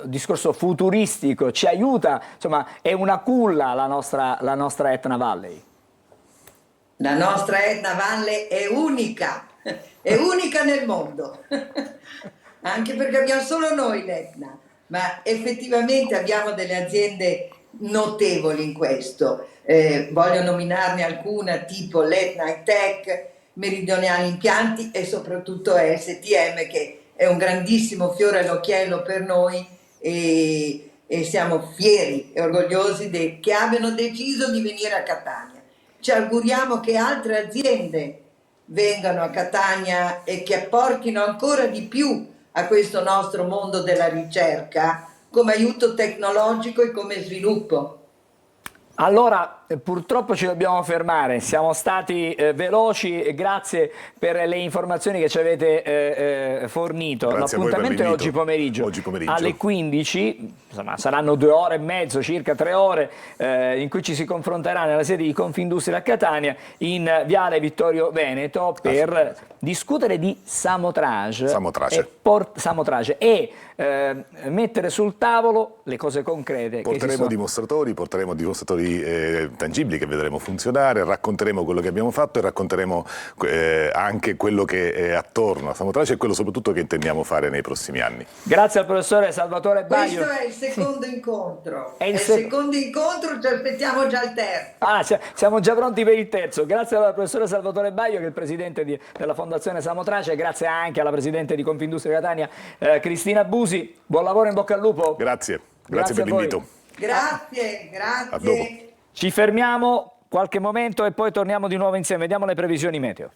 [SPEAKER 1] discorso futuristico, ci aiuta, insomma è una culla la nostra Etna Valley.
[SPEAKER 9] La nostra Etna Valley è unica nel mondo, anche perché abbiamo solo noi l'Etna, ma effettivamente abbiamo delle aziende notevoli in questo. Voglio nominarne alcuna, tipo l'Etna High-Tech, Meridionali Impianti e soprattutto STM, che è un grandissimo fiore all'occhiello per noi e siamo fieri e orgogliosi che abbiano deciso di venire a Catania. Ci auguriamo che altre aziende vengano a Catania e che apportino ancora di più a questo nostro mondo della ricerca come aiuto tecnologico e come sviluppo.
[SPEAKER 1] Allora, purtroppo ci dobbiamo fermare, siamo stati veloci, grazie per le informazioni che ci avete fornito. L'appuntamento è oggi pomeriggio alle 15, insomma, saranno 2 ore e mezzo, circa 3 ore, in cui ci si confronterà nella sede di Confindustria a Catania, in Viale Vittorio Veneto, per discutere di Samotrace e mettere sul tavolo le cose concrete.
[SPEAKER 10] Porteremo dimostratori tangibili che vedremo funzionare, racconteremo quello che abbiamo fatto e racconteremo anche quello che è attorno a Samotrace e quello soprattutto che intendiamo fare nei prossimi anni.
[SPEAKER 1] Grazie al professore Salvatore Baio.
[SPEAKER 9] Questo è il secondo incontro. Secondo incontro, ci aspettiamo già il terzo.
[SPEAKER 1] Siamo già pronti per il terzo. Grazie al professore Salvatore Baio, che è il presidente della Fondazione Samotrace, grazie anche alla presidente di Confindustria Catania, Cristina Busi. Buon lavoro, in bocca al lupo.
[SPEAKER 10] Grazie per l'invito.
[SPEAKER 9] Grazie.
[SPEAKER 10] A dopo.
[SPEAKER 1] Ci fermiamo qualche momento e poi torniamo di nuovo insieme. Vediamo le previsioni meteo.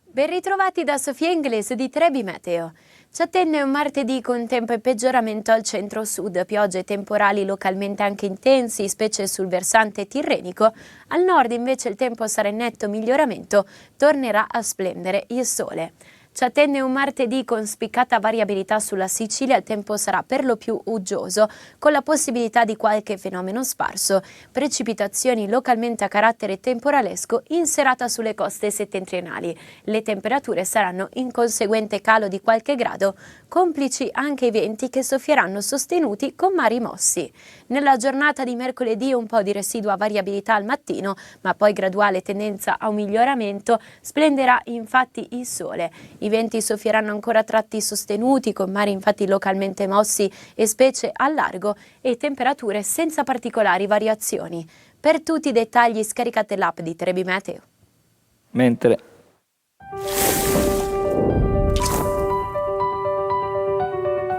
[SPEAKER 11] Ben ritrovati da Sofia Inglese di Trebi Meteo. Ci attende un martedì con tempo e peggioramento al centro-sud, piogge e temporali localmente anche intensi, specie sul versante tirrenico. Al nord invece il tempo sarà in netto miglioramento, tornerà a splendere il sole. Ci attende un martedì con spiccata variabilità sulla Sicilia, il tempo sarà per lo più uggioso, con la possibilità di qualche fenomeno sparso, precipitazioni localmente a carattere temporalesco in serata sulle coste settentrionali. Le temperature saranno in conseguente calo di qualche grado, complici anche i venti che soffieranno sostenuti con mari mossi. Nella giornata di mercoledì un po' di residua variabilità al mattino, ma poi graduale tendenza a un miglioramento, splenderà infatti il sole. I venti soffieranno ancora a tratti sostenuti, con mari infatti localmente mossi e specie al largo, e temperature senza particolari variazioni. Per tutti i dettagli scaricate l'app di Trebi Meteo.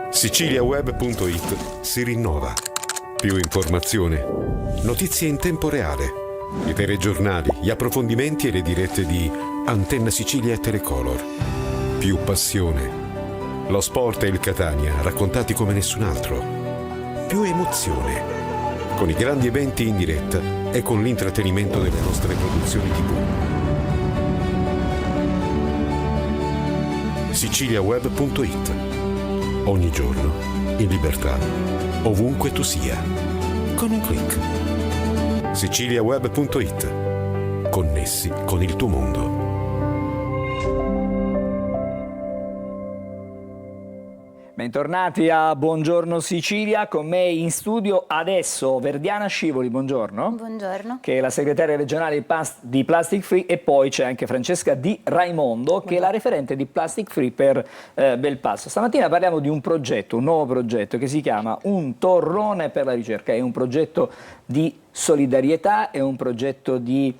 [SPEAKER 12] Siciliaweb.it si rinnova. Più informazione, notizie in tempo reale, i telegiornali, gli approfondimenti e le dirette di Antenna Sicilia e Telecolor. Più passione, lo sport e il Catania raccontati come nessun altro. Più emozione, con i grandi eventi in diretta e con l'intrattenimento delle nostre produzioni TV. siciliaweb.it. Ogni giorno, in libertà, ovunque tu sia, con un click. siciliaweb.it. Connessi con il tuo mondo.
[SPEAKER 1] Bentornati a Buongiorno Sicilia, con me in studio adesso Verdiana Scivoli, buongiorno.
[SPEAKER 11] Buongiorno.
[SPEAKER 1] Che è la segretaria regionale di Plastic Free, e poi c'è anche Francesca Di Raimondo, che è la referente di Plastic Free per Belpasso. Stamattina parliamo di un progetto, un nuovo progetto che si chiama Un Torrone per la Ricerca. È un progetto di solidarietà, è un progetto di...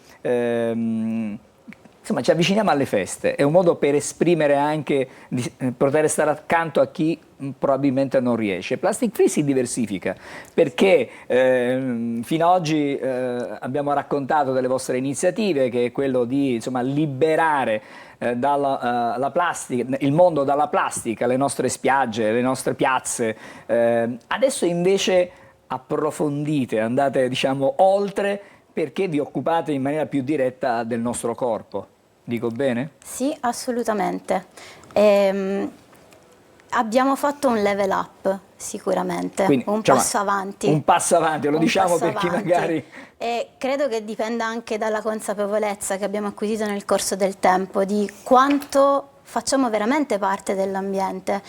[SPEAKER 1] Insomma, ci avviciniamo alle feste, è un modo per esprimere anche, di poter stare accanto a chi probabilmente non riesce. Plastic Free si diversifica perché fino ad oggi abbiamo raccontato delle vostre iniziative, che è quello di liberare la plastica, il mondo dalla plastica, le nostre spiagge, le nostre piazze. Adesso invece approfondite, andate oltre, perché vi occupate in maniera più diretta del nostro corpo. Dico bene?
[SPEAKER 13] Sì, assolutamente. Abbiamo fatto un level up, sicuramente.
[SPEAKER 1] Quindi,
[SPEAKER 13] un passo avanti.
[SPEAKER 1] Un passo avanti, lo diciamo per chi magari...
[SPEAKER 13] E credo che dipenda anche dalla consapevolezza che abbiamo acquisito nel corso del tempo di quanto facciamo veramente parte dell'ambiente.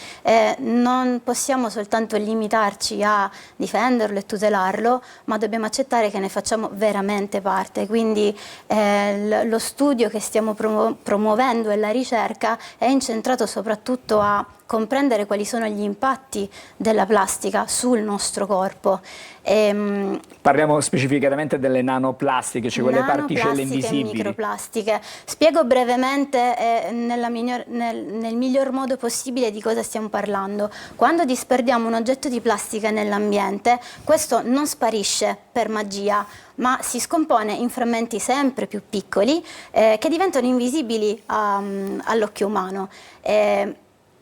[SPEAKER 13] Non possiamo soltanto limitarci a difenderlo e tutelarlo, ma dobbiamo accettare che ne facciamo veramente parte. Quindi lo studio che stiamo promuovendo e la ricerca è incentrato soprattutto a comprendere quali sono gli impatti della plastica sul nostro corpo.
[SPEAKER 1] Parliamo specificatamente delle nanoplastiche, cioè quelle particelle invisibili.
[SPEAKER 13] E microplastiche. Spiego brevemente nel miglior modo possibile di cosa stiamo parlando. Quando disperdiamo un oggetto di plastica nell'ambiente, questo non sparisce per magia, ma si scompone in frammenti sempre più piccoli che diventano invisibili all'occhio umano.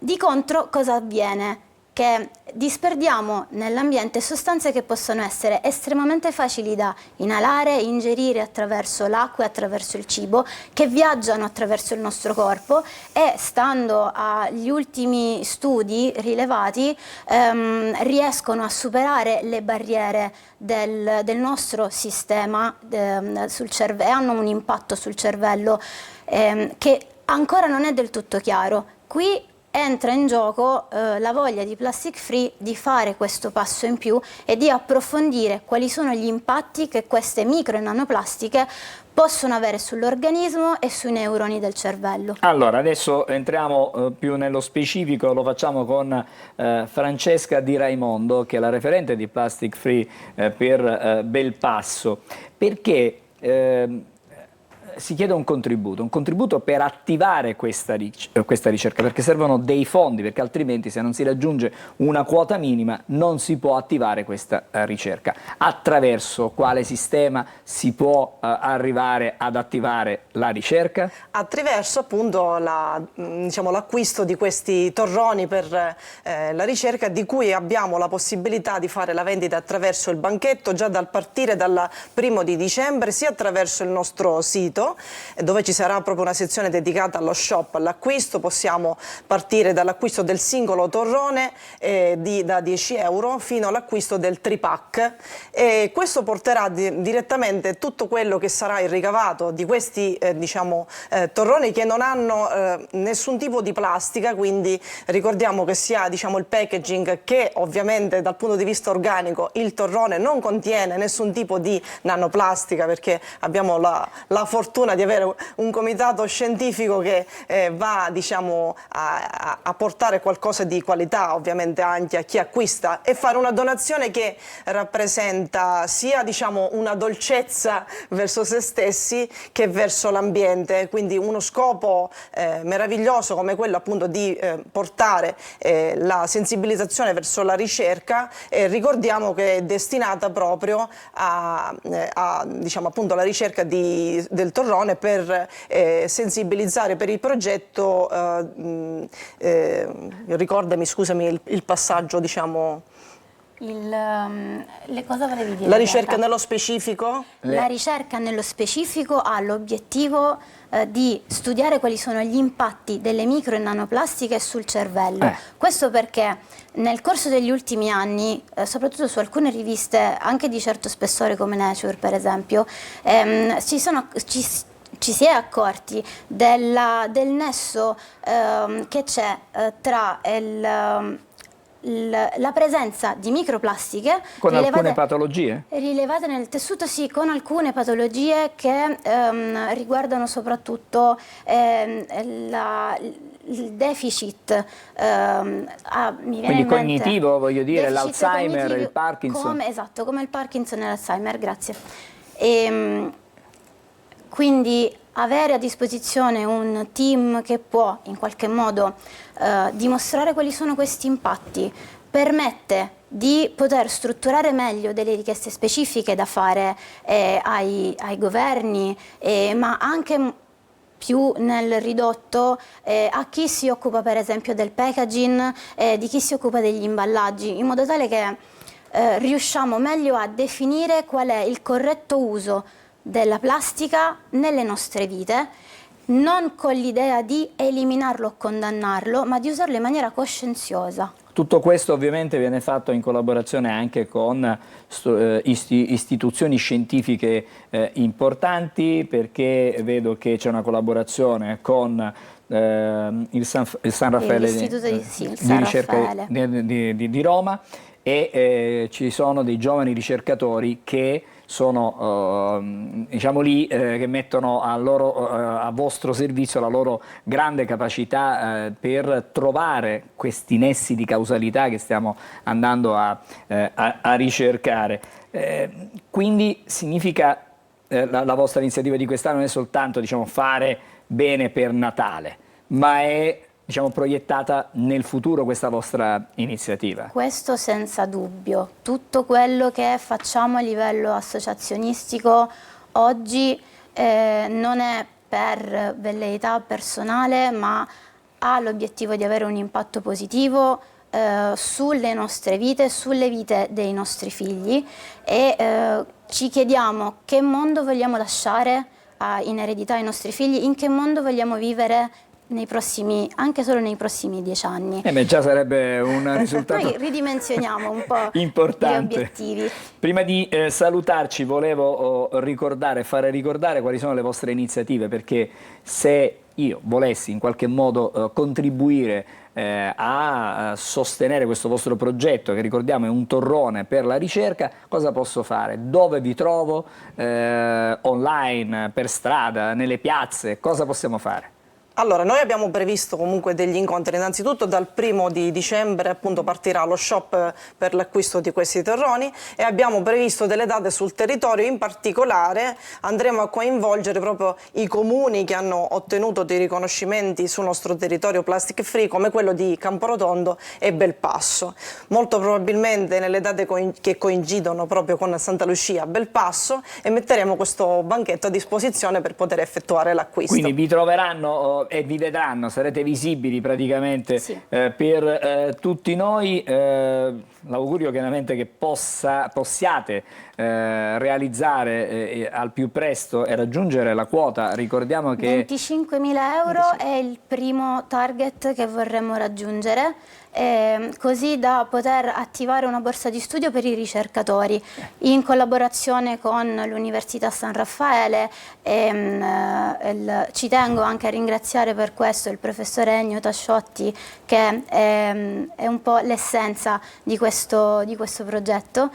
[SPEAKER 13] Di contro, cosa avviene? Che disperdiamo nell'ambiente sostanze che possono essere estremamente facili da inalare e ingerire attraverso l'acqua e attraverso il cibo, che viaggiano attraverso il nostro corpo e, stando agli ultimi studi rilevati, riescono a superare le barriere del nostro sistema sul cervello, e hanno un impatto sul cervello che ancora non è del tutto chiaro. Qui entra in gioco la voglia di Plastic Free di fare questo passo in più e di approfondire quali sono gli impatti che queste micro e nanoplastiche possono avere sull'organismo e sui neuroni del cervello.
[SPEAKER 1] Allora, adesso entriamo più nello specifico, lo facciamo con Francesca Di Raimondo, che è la referente di Plastic Free per Belpasso, perché si chiede un contributo per attivare questa ricerca, perché servono dei fondi, perché altrimenti, se non si raggiunge una quota minima, non si può attivare questa ricerca. Attraverso quale sistema si può arrivare ad attivare la ricerca?
[SPEAKER 14] Attraverso appunto l'acquisto di questi torroni per la ricerca, di cui abbiamo la possibilità di fare la vendita attraverso il banchetto già dal partire dal 1° di dicembre, sia attraverso il nostro sito, dove ci sarà proprio una sezione dedicata allo shop, all'acquisto. Possiamo partire dall'acquisto del singolo torrone da 10 euro fino all'acquisto del tripack, e questo porterà direttamente tutto quello che sarà il ricavato di questi torroni, che non hanno nessun tipo di plastica. Quindi ricordiamo che sia il packaging, che ovviamente dal punto di vista organico il torrone non contiene nessun tipo di nanoplastica, perché abbiamo la fortuna di avere un comitato scientifico che va a portare qualcosa di qualità ovviamente anche a chi acquista, e fare una donazione che rappresenta sia una dolcezza verso se stessi che verso l'ambiente. Quindi uno scopo meraviglioso come quello appunto di portare la sensibilizzazione verso la ricerca, ricordiamo che è destinata proprio appunto alla ricerca del torrone, per sensibilizzare per il progetto. Ricordami, scusami, il passaggio
[SPEAKER 13] Cosa volevi dire?
[SPEAKER 14] La ricerca
[SPEAKER 13] Beata?
[SPEAKER 14] nello specifico?
[SPEAKER 13] La ricerca nello specifico ha l'obiettivo di studiare quali sono gli impatti delle micro e nanoplastiche sul cervello. Questo perché nel corso degli ultimi anni, soprattutto su alcune riviste anche di certo spessore come Nature per esempio, ci si è accorti del nesso che c'è tra la presenza di microplastiche
[SPEAKER 1] con alcune patologie?
[SPEAKER 13] Rilevate nel tessuto, sì, con alcune patologie che riguardano soprattutto il deficit
[SPEAKER 1] quindi cognitivo, voglio dire, l'Alzheimer, il Parkinson.
[SPEAKER 13] Esatto, come il Parkinson e l'Alzheimer, grazie. Quindi avere a disposizione un team che può in qualche modo dimostrare quali sono questi impatti permette di poter strutturare meglio delle richieste specifiche da fare ai governi, ma anche più nel ridotto a chi si occupa per esempio del packaging, di chi si occupa degli imballaggi, in modo tale che riusciamo meglio a definire qual è il corretto uso della plastica nelle nostre vite, non con l'idea di eliminarlo o condannarlo, ma di usarlo in maniera coscienziosa.
[SPEAKER 1] Tutto questo ovviamente viene fatto in collaborazione anche con istituzioni scientifiche importanti, perché vedo che c'è una collaborazione con il San Raffaele di ricerca di Roma e ci sono dei giovani ricercatori che sono diciamo lì che mettono a vostro servizio la loro grande capacità per trovare questi nessi di causalità che stiamo andando a ricercare. Quindi significa la vostra iniziativa di quest'anno non è soltanto, diciamo, fare bene per Natale, ma è, diciamo, proiettata nel futuro questa vostra iniziativa?
[SPEAKER 13] Questo senza dubbio. Tutto quello che facciamo a livello associazionistico oggi non è per velleità personale, ma ha l'obiettivo di avere un impatto positivo sulle nostre vite, sulle vite dei nostri figli e ci chiediamo che mondo vogliamo lasciare in eredità ai nostri figli, in che mondo vogliamo vivere nei prossimi, anche solo nei prossimi 10 anni.
[SPEAKER 1] Già sarebbe un risultato
[SPEAKER 13] Noi ridimensioniamo un po'
[SPEAKER 1] importante.
[SPEAKER 13] gli obiettivi.
[SPEAKER 1] Prima di salutarci volevo fare ricordare quali sono le vostre iniziative, perché se io volessi in qualche modo contribuire a sostenere questo vostro progetto, che ricordiamo è un torrone per la ricerca, cosa posso fare? Dove vi trovo? Online, per strada, nelle piazze? Cosa possiamo fare?
[SPEAKER 14] Allora, noi abbiamo previsto comunque degli incontri. Innanzitutto dal 1° dicembre appunto partirà lo shop per l'acquisto di questi terroni e abbiamo previsto delle date sul territorio. In particolare andremo a coinvolgere proprio i comuni che hanno ottenuto dei riconoscimenti sul nostro territorio plastic free, come quello di Camporotondo e Belpasso. Molto probabilmente nelle date che coincidono proprio con Santa Lucia a Belpasso, e metteremo questo banchetto a disposizione per poter effettuare l'acquisto.
[SPEAKER 1] Quindi vi troveranno e vi vedranno, sarete visibili praticamente per tutti noi. L'augurio chiaramente che possiate realizzare al più presto e raggiungere la quota. Ricordiamo che
[SPEAKER 13] 25.000 euro è il primo target che vorremmo raggiungere, così da poter attivare una borsa di studio per i ricercatori in collaborazione con l'Università San Raffaele. Ci tengo anche a ringraziare per questo il professore Ennio Tasciotti, che è un po' l'essenza di questo progetto.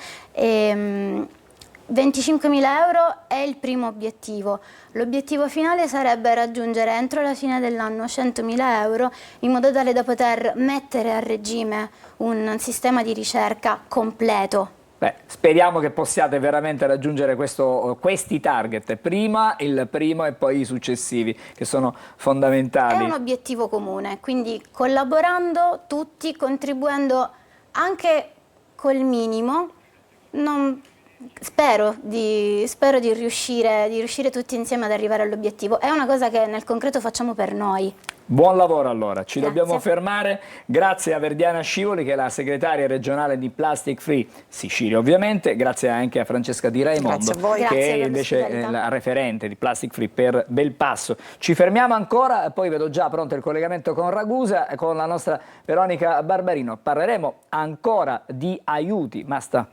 [SPEAKER 13] 25.000 euro è il primo obiettivo. L'obiettivo finale sarebbe raggiungere entro la fine dell'anno 100.000 euro, in modo tale da poter mettere a regime un sistema di ricerca completo.
[SPEAKER 1] Speriamo che possiate veramente raggiungere questi target, prima il primo e poi i successivi, che sono fondamentali.
[SPEAKER 13] È un obiettivo comune, quindi collaborando tutti, contribuendo anche col minimo, spero di riuscire tutti insieme ad arrivare all'obiettivo. È una cosa che nel concreto facciamo per noi.
[SPEAKER 1] Buon lavoro allora, ci
[SPEAKER 11] Grazie.
[SPEAKER 1] dobbiamo fermare, grazie a Verdiana Scivoli che è la segretaria regionale di Plastic Free Sicilia ovviamente, grazie anche a Francesca Di Raimondo
[SPEAKER 14] Grazie a voi.
[SPEAKER 1] che
[SPEAKER 11] Grazie
[SPEAKER 1] è
[SPEAKER 11] per
[SPEAKER 1] invece
[SPEAKER 11] l'ospitalità.
[SPEAKER 1] la referente di Plastic Free per Belpasso. Ci fermiamo ancora, poi vedo già pronto il collegamento con Ragusa, con la nostra Veronica Barbarino, parleremo ancora di aiuti, ma sta...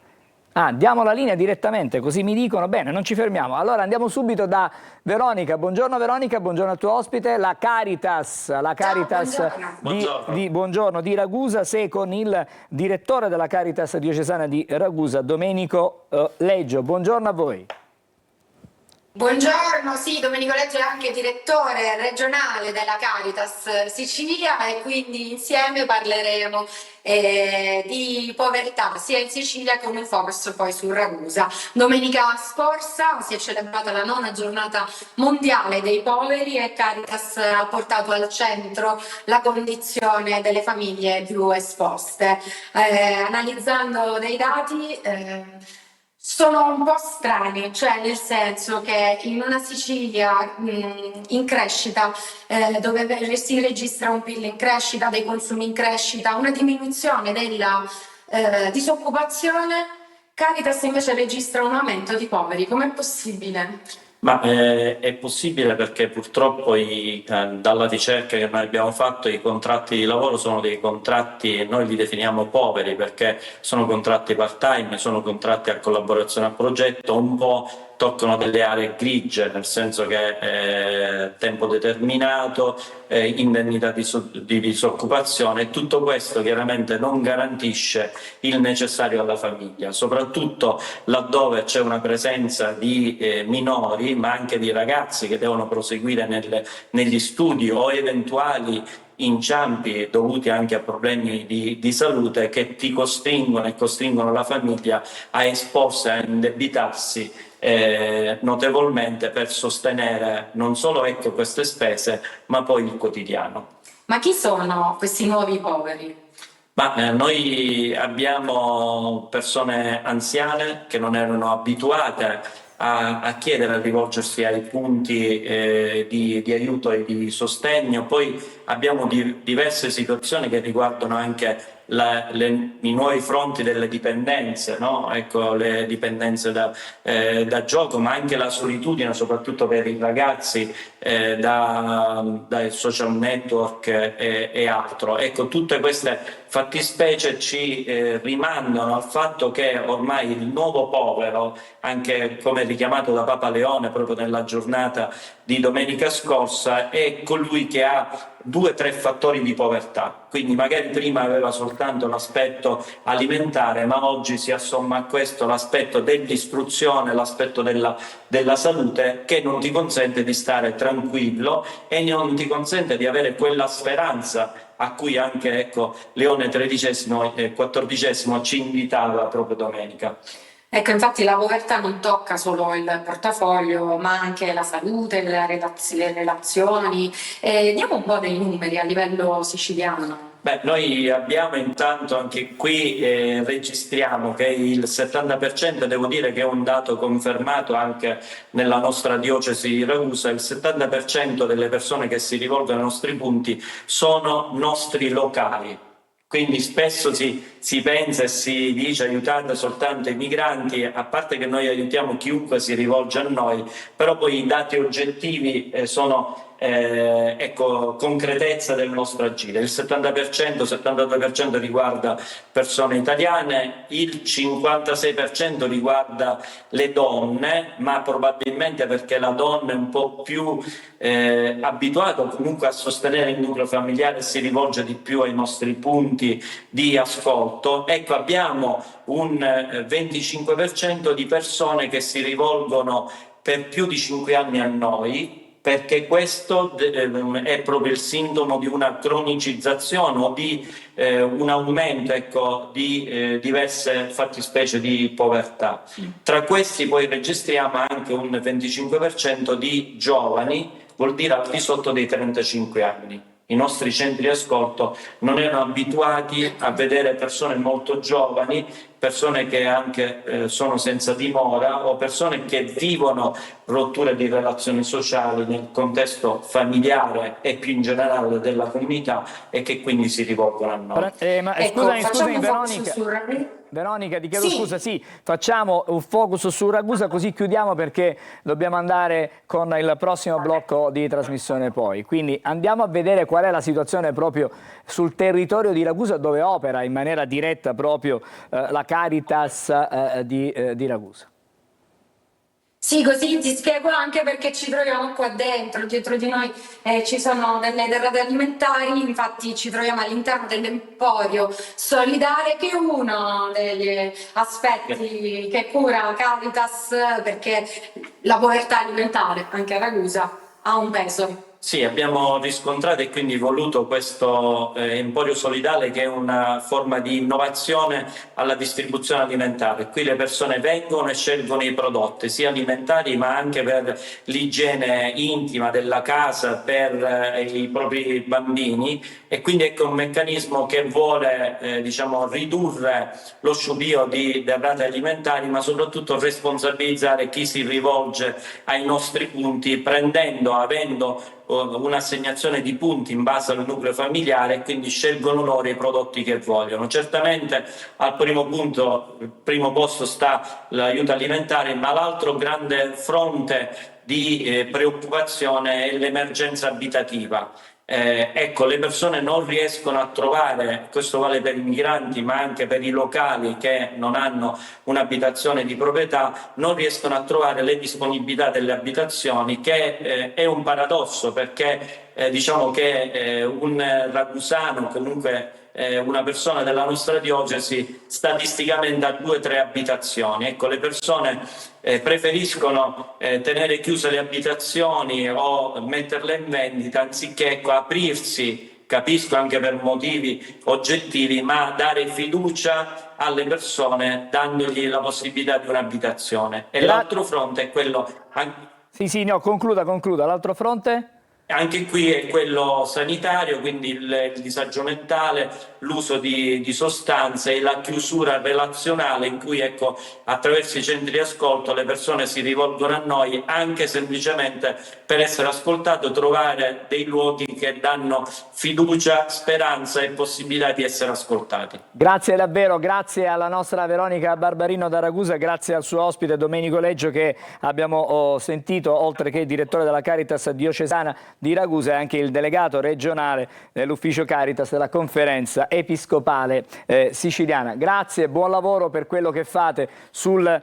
[SPEAKER 1] Ah, diamo la linea direttamente, così mi dicono. Bene, non ci fermiamo. Allora andiamo subito da Veronica. Buongiorno Veronica, buongiorno al tuo ospite, la Caritas buongiorno, di Ragusa. Sei con il direttore della Caritas diocesana di Ragusa, Domenico Leggio. Buongiorno a voi.
[SPEAKER 3] Buongiorno, sì, Domenico Leggio è anche direttore regionale della Caritas Sicilia e quindi insieme parleremo di povertà sia in Sicilia che un focus poi su Ragusa. Domenica scorsa si è celebrata la 9ª giornata mondiale dei poveri e Caritas ha portato al centro la condizione delle famiglie più esposte. Analizzando dei dati sono un po' strani, cioè nel senso che in una Sicilia in crescita, dove si registra un PIL in crescita, dei consumi in crescita, una diminuzione della disoccupazione, Caritas invece registra un aumento di poveri. Com'è possibile?
[SPEAKER 15] Ma è possibile perché purtroppo dalla ricerca che noi abbiamo fatto i contratti di lavoro sono dei contratti, noi li definiamo poveri perché sono contratti part-time, sono contratti a collaborazione a progetto, un po' toccano delle aree grigie, nel senso che tempo determinato, indennità di disoccupazione, e tutto questo chiaramente non garantisce il necessario alla famiglia, soprattutto laddove c'è una presenza di minori ma anche di ragazzi che devono proseguire negli studi o eventuali inciampi dovuti anche a problemi di salute che ti costringono e costringono la famiglia a esporsi, a indebitarsi notevolmente per sostenere non solo queste spese ma poi il quotidiano.
[SPEAKER 3] Ma chi sono questi nuovi poveri?
[SPEAKER 15] Ma noi abbiamo persone anziane che non erano abituate a chiedere, a rivolgersi ai punti di aiuto e di sostegno. Poi abbiamo diverse situazioni che riguardano anche i nuovi fronti delle dipendenze, no? Ecco, le dipendenze da gioco, ma anche la solitudine, soprattutto per i ragazzi dai social network e altro. Ecco, tutte queste fattispecie ci rimandano al fatto che ormai il nuovo povero, anche come richiamato da Papa Leone proprio nella giornata di domenica scorsa, è colui che ha 2 o 3 fattori di povertà, quindi magari prima aveva soltanto l'aspetto alimentare, ma oggi si assomma a questo l'aspetto dell'istruzione, l'aspetto della salute, che non ti consente di stare tranquillo e non ti consente di avere quella speranza a cui anche Leone XIII e XIV ci invitava proprio domenica.
[SPEAKER 3] Ecco, infatti la povertà non tocca solo il portafoglio, ma anche la salute, le relazioni. Diamo un po' dei numeri a livello siciliano.
[SPEAKER 15] Beh, noi abbiamo intanto anche qui, registriamo che il 70%, devo dire che è un dato confermato anche nella nostra diocesi di Ragusa, il 70% delle persone che si rivolgono ai nostri punti sono nostri locali. Quindi spesso si pensa e si dice aiutate soltanto i migranti, a parte che noi aiutiamo chiunque si rivolge a noi, però poi i dati oggettivi sono concretezza del nostro agire. Il 72% riguarda persone italiane, il 56% riguarda le donne, ma probabilmente perché la donna è un po' più abituata comunque a sostenere il nucleo familiare e si rivolge di più ai nostri punti di ascolto. Ecco, abbiamo un 25% di persone che si rivolgono per più di 5 anni a noi, perché questo è proprio il sintomo di una cronicizzazione o di un aumento di diverse fattispecie di povertà. Tra questi poi registriamo anche un 25% di giovani, vuol dire al di sotto dei 35 anni. I nostri centri di ascolto non erano abituati a vedere persone molto giovani, persone che anche sono senza dimora o persone che vivono rotture di relazioni sociali nel contesto familiare e più in generale della comunità e che quindi si rivolgono a noi.
[SPEAKER 1] Scusami Veronica, ti chiedo scusa, sì, facciamo un focus su Ragusa così chiudiamo perché dobbiamo andare con il prossimo blocco di trasmissione poi. Quindi andiamo a vedere qual è la situazione proprio sul territorio di Ragusa dove opera in maniera diretta proprio la Caritas di Ragusa.
[SPEAKER 3] Sì, così ti spiego anche perché ci troviamo qua dentro, dietro di noi ci sono delle derrate alimentari, infatti ci troviamo all'interno dell'Emporio Solidale che è uno degli aspetti che cura Caritas perché la povertà alimentare anche a Ragusa ha un peso.
[SPEAKER 15] Sì, abbiamo riscontrato e quindi voluto questo Emporio Solidale che è una forma di innovazione alla distribuzione alimentare. Qui le persone vengono e scelgono i prodotti, sia alimentari ma anche per l'igiene intima della casa, per i propri bambini e quindi ecco un meccanismo che vuole ridurre lo sciupio di derrate alimentari ma soprattutto responsabilizzare chi si rivolge ai nostri punti avendo un'assegnazione di punti in base al nucleo familiare e quindi scelgono loro i prodotti che vogliono. Certamente al primo posto sta l'aiuto alimentare, ma l'altro grande fronte di preoccupazione è l'emergenza abitativa. Ecco, le persone non riescono a trovare, questo vale per i migranti ma anche per i locali che non hanno un'abitazione di proprietà, non riescono a trovare le disponibilità delle abitazioni, che è un paradosso perché diciamo che un ragusano, comunque una persona della nostra diocesi, statisticamente ha 2 o 3 abitazioni. Ecco, le persone preferiscono tenere chiuse le abitazioni o metterle in vendita anziché aprirsi, capisco anche per motivi oggettivi, ma dare fiducia alle persone dandogli la possibilità di un'abitazione. E l'altro fronte è quello...
[SPEAKER 1] Concluda. L'altro fronte?
[SPEAKER 15] Anche qui è quello sanitario, quindi il disagio mentale, l'uso di sostanze e la chiusura relazionale in cui attraverso i centri di ascolto le persone si rivolgono a noi anche semplicemente per essere ascoltate, trovare dei luoghi che danno fiducia, speranza e possibilità di essere ascoltati.
[SPEAKER 1] Grazie davvero, grazie alla nostra Veronica Barbarino da Ragusa, grazie al suo ospite Domenico Leggio che abbiamo sentito, oltre che il direttore della Caritas diocesana di Ragusa e anche il delegato regionale dell'ufficio Caritas della conferenza episcopale siciliana. Grazie, buon lavoro per quello che fate sul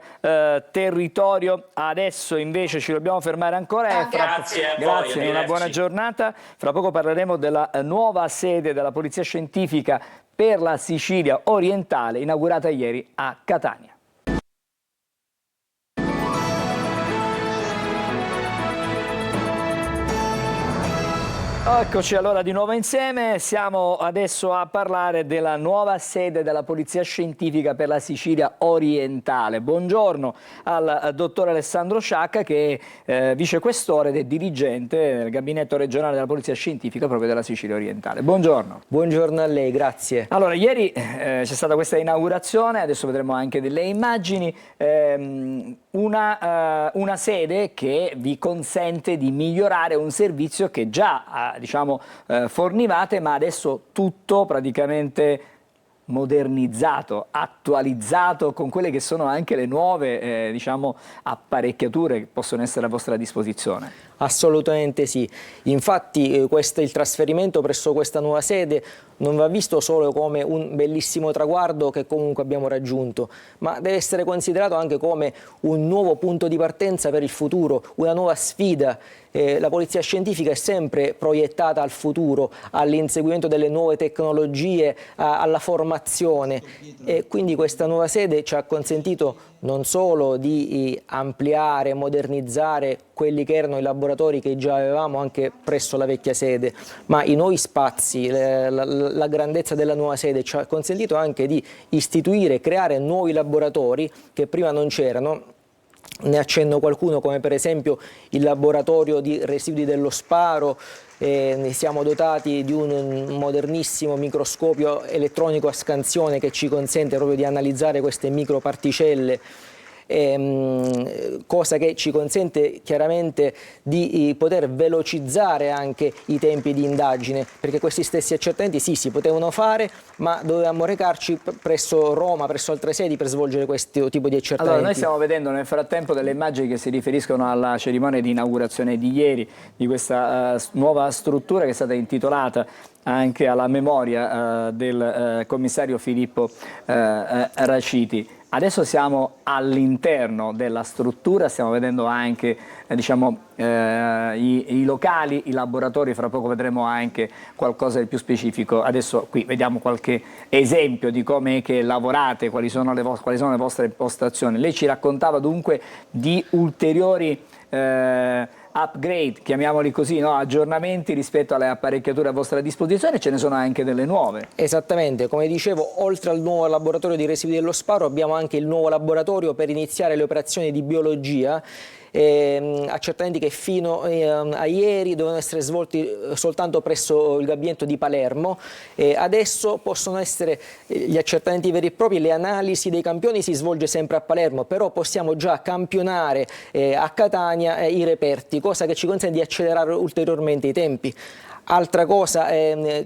[SPEAKER 1] territorio. Adesso invece ci dobbiamo fermare ancora.
[SPEAKER 15] Grazie,
[SPEAKER 1] grazie, una buona giornata. Fra poco parleremo della nuova sede della Polizia Scientifica per la Sicilia orientale, inaugurata ieri a Catania. Eccoci allora di nuovo insieme, siamo adesso a parlare della nuova sede della Polizia Scientifica per la Sicilia orientale. Buongiorno al dottor Alessandro Sciacca che è vicequestore ed è dirigente del gabinetto regionale della Polizia Scientifica proprio della Sicilia orientale. Buongiorno.
[SPEAKER 16] Buongiorno a lei, grazie.
[SPEAKER 1] Allora, ieri c'è stata questa inaugurazione, adesso vedremo anche delle immagini, una sede che vi consente di migliorare un servizio che già fornivate, ma adesso tutto praticamente modernizzato, attualizzato con quelle che sono anche le nuove apparecchiature che possono essere a vostra disposizione.
[SPEAKER 16] Assolutamente sì, infatti il trasferimento presso questa nuova sede non va visto solo come un bellissimo traguardo che comunque abbiamo raggiunto, ma deve essere considerato anche come un nuovo punto di partenza per il futuro, una nuova sfida. La Polizia Scientifica è sempre proiettata al futuro, all'inseguimento delle nuove tecnologie, alla formazione e quindi questa nuova sede ci ha consentito non solo di ampliare, modernizzare quelli che erano i laboratori che già avevamo anche presso la vecchia sede, ma i nuovi spazi, la grandezza della nuova sede ci ha consentito anche di istituire, creare nuovi laboratori che prima non c'erano. Ne accenno qualcuno come per esempio il laboratorio di residui dello sparo, siamo dotati di un modernissimo microscopio elettronico a scansione che ci consente proprio di analizzare queste microparticelle, cosa che ci consente chiaramente di poter velocizzare anche i tempi di indagine, perché questi stessi accertamenti sì, si potevano fare, ma dovevamo recarci presso Roma, presso altre sedi per svolgere questo tipo di accertamenti.
[SPEAKER 1] Allora, noi stiamo vedendo nel frattempo delle immagini che si riferiscono alla cerimonia di inaugurazione di ieri di questa nuova struttura che è stata intitolata anche alla memoria del commissario Filippo Raciti. Adesso siamo all'interno della struttura, stiamo vedendo anche i locali, i laboratori, fra poco vedremo anche qualcosa di più specifico. Adesso qui vediamo qualche esempio di come è che lavorate, quali sono le vostre impostazioni. Lei ci raccontava dunque di ulteriori upgrade, chiamiamoli così, no? Aggiornamenti rispetto alle apparecchiature a vostra disposizione, ce ne sono anche delle nuove.
[SPEAKER 16] Esattamente, come dicevo, oltre al nuovo laboratorio di residui dello Sparo abbiamo anche il nuovo laboratorio per iniziare le operazioni di biologia, accertamenti che fino a ieri dovevano essere svolti soltanto presso il gabinetto di Palermo, adesso possono essere gli accertamenti veri e propri, le analisi dei campioni si svolge sempre a Palermo, però possiamo già campionare a Catania i reperti, cosa che ci consente di accelerare ulteriormente i tempi. Altra cosa,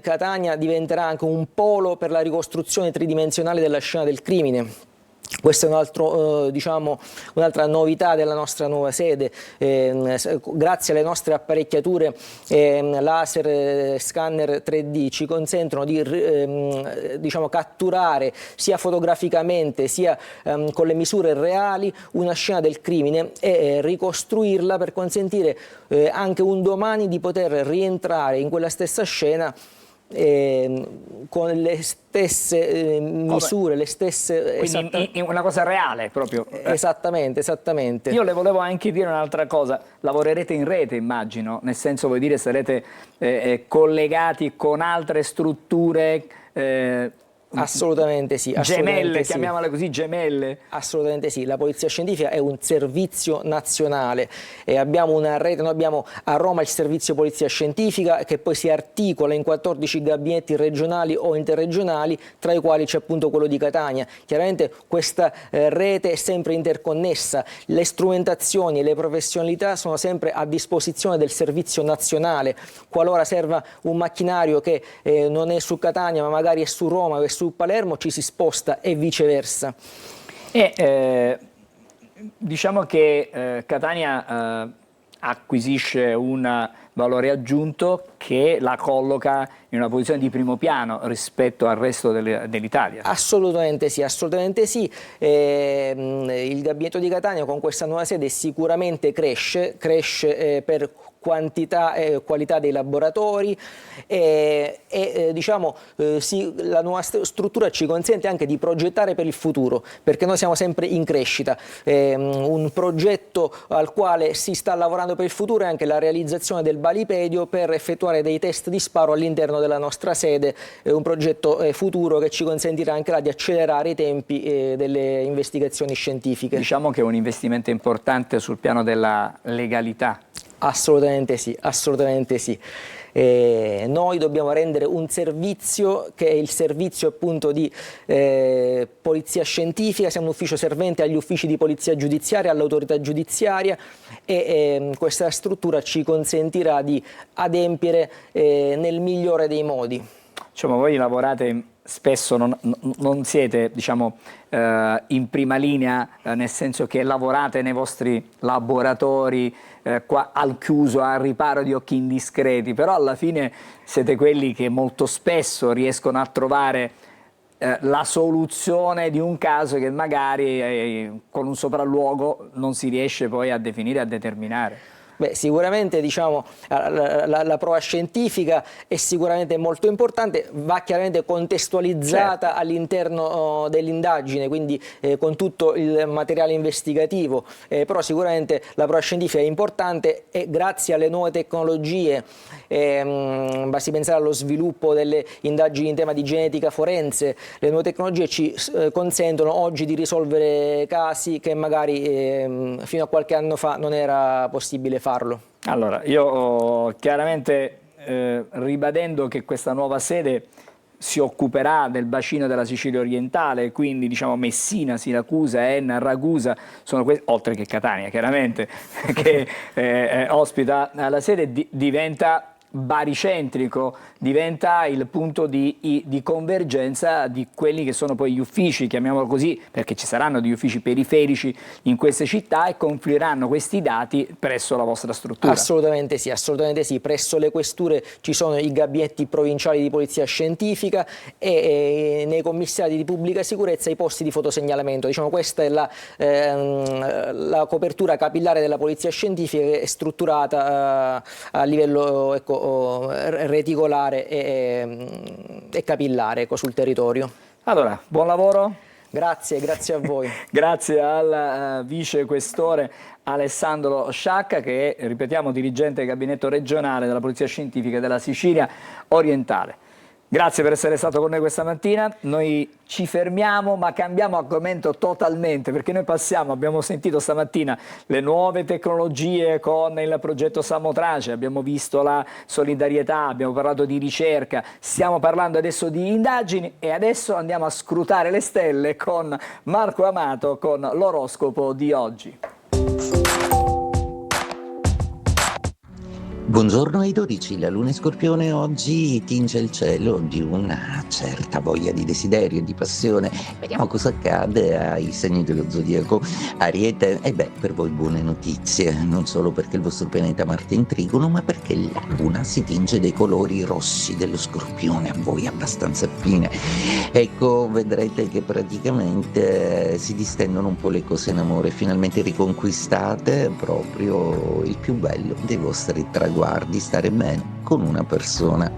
[SPEAKER 16] Catania diventerà anche un polo per la ricostruzione tridimensionale della scena del crimine. Questa è un'altra novità della nostra nuova sede, grazie alle nostre apparecchiature laser scanner 3D ci consentono di catturare sia fotograficamente sia con le misure reali una scena del crimine e ricostruirla per consentire anche un domani di poter rientrare in quella stessa scena con le stesse misure, le stesse...
[SPEAKER 1] Quindi una cosa reale proprio.
[SPEAKER 16] Esattamente, esattamente.
[SPEAKER 1] Io le volevo anche dire un'altra cosa, lavorerete in rete immagino, nel senso vuol dire sarete collegati con altre strutture...
[SPEAKER 16] Assolutamente sì.
[SPEAKER 1] Gemelle, chiamiamole così, gemelle.
[SPEAKER 16] Assolutamente sì, la Polizia Scientifica è un servizio nazionale e abbiamo una rete, noi abbiamo a Roma il servizio Polizia Scientifica che poi si articola in 14 gabinetti regionali o interregionali, tra i quali c'è appunto quello di Catania. Chiaramente questa rete è sempre interconnessa, le strumentazioni e le professionalità sono sempre a disposizione del servizio nazionale, qualora serva un macchinario che non è su Catania ma magari è su Roma o è su Palermo, ci si sposta e viceversa.
[SPEAKER 1] Diciamo che Catania acquisisce un valore aggiunto che la colloca in una posizione di primo piano rispetto al resto dell'Italia.
[SPEAKER 16] Assolutamente sì, assolutamente sì. Il gabinetto di Catania con questa nuova sede sicuramente cresce per quantità e qualità dei laboratori la nuova struttura ci consente anche di progettare per il futuro, perché noi siamo sempre in crescita. Un progetto al quale si sta lavorando per il futuro è anche la realizzazione del balipedio per effettuare dei test di sparo all'interno della nostra sede, un progetto futuro che ci consentirà anche là di accelerare i tempi delle investigazioni scientifiche.
[SPEAKER 1] Diciamo che è un investimento importante sul piano della legalità.
[SPEAKER 16] Assolutamente sì, assolutamente sì. Noi dobbiamo rendere un servizio che è il servizio appunto di polizia scientifica, siamo un ufficio servente agli uffici di polizia giudiziaria, all'autorità giudiziaria e questa struttura ci consentirà di adempiere nel migliore dei modi.
[SPEAKER 1] Diciamo, voi lavorate spesso, non siete in prima linea, nel senso che lavorate nei vostri laboratori qua al chiuso, al riparo di occhi indiscreti, però alla fine siete quelli che molto spesso riescono a trovare la soluzione di un caso che magari con un sopralluogo non si riesce poi a definire, a determinare.
[SPEAKER 16] Beh, sicuramente la prova scientifica è sicuramente molto importante, va chiaramente contestualizzata all'interno dell'indagine, quindi con tutto il materiale investigativo, però sicuramente la prova scientifica è importante e grazie alle nuove tecnologie, basti pensare allo sviluppo delle indagini in tema di genetica forense, le nuove tecnologie ci consentono oggi di risolvere casi che magari fino a qualche anno fa non era possibile farlo.
[SPEAKER 1] Allora, io chiaramente ribadendo che questa nuova sede si occuperà del bacino della Sicilia orientale, quindi diciamo Messina, Siracusa, Enna, Ragusa, sono oltre che Catania chiaramente, che ospita la sede, diventa baricentrico, diventa il punto di convergenza di quelli che sono poi gli uffici, chiamiamolo così, perché ci saranno degli uffici periferici in queste città e confluiranno questi dati presso la vostra struttura.
[SPEAKER 16] Assolutamente sì, presso le questure ci sono i gabinetti provinciali di polizia scientifica e nei commissari di pubblica sicurezza i posti di fotosegnalamento. Diciamo, questa è la copertura capillare della polizia scientifica, che è strutturata a livello reticolare e capillare sul territorio.
[SPEAKER 1] Allora, buon lavoro.
[SPEAKER 16] Grazie a voi.
[SPEAKER 1] Grazie al vice questore Alessandro Sciacca, che è, ripetiamo, dirigente del gabinetto regionale della Polizia Scientifica della Sicilia orientale. Grazie per essere stato con noi questa mattina. Noi ci fermiamo, ma cambiamo argomento totalmente, perché noi passiamo, abbiamo sentito stamattina le nuove tecnologie con il progetto Samotrace, abbiamo visto la solidarietà, abbiamo parlato di ricerca, stiamo parlando adesso di indagini e adesso andiamo a scrutare le stelle con Marco Amato con l'oroscopo di oggi.
[SPEAKER 17] Buongiorno ai 12, la luna in Scorpione oggi tinge il cielo di una certa voglia di desiderio e di passione. Vediamo cosa accade ai segni dello zodiaco. Ariete, per voi buone notizie, non solo perché il vostro pianeta Marte è in trigono, ma perché la luna si tinge dei colori rossi dello Scorpione, a voi abbastanza affine. Ecco, vedrete che praticamente si distendono un po' le cose in amore, finalmente riconquistate proprio il più bello dei vostri traguardi, stare bene con una persona.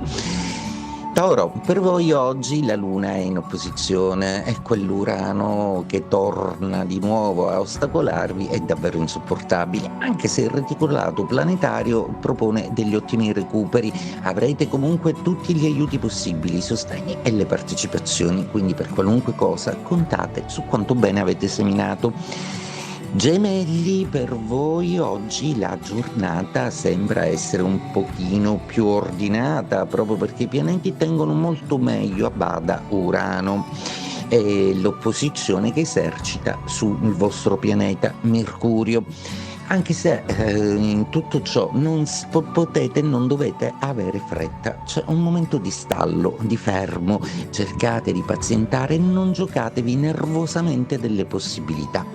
[SPEAKER 17] Toro, per voi oggi la luna è in opposizione e quell'Urano che torna di nuovo a ostacolarvi è davvero insopportabile, anche se il reticolato planetario propone degli ottimi recuperi. Avrete comunque tutti gli aiuti possibili, i sostegni e le partecipazioni, quindi per qualunque cosa contate su quanto bene avete seminato. Gemelli, per voi oggi la giornata sembra essere un pochino più ordinata, proprio perché i pianeti tengono molto meglio a bada Urano e l'opposizione che esercita sul vostro pianeta Mercurio. Anche se in tutto ciò non dovete avere fretta, c'è un momento di stallo, di fermo, cercate di pazientare e non giocatevi nervosamente delle possibilità.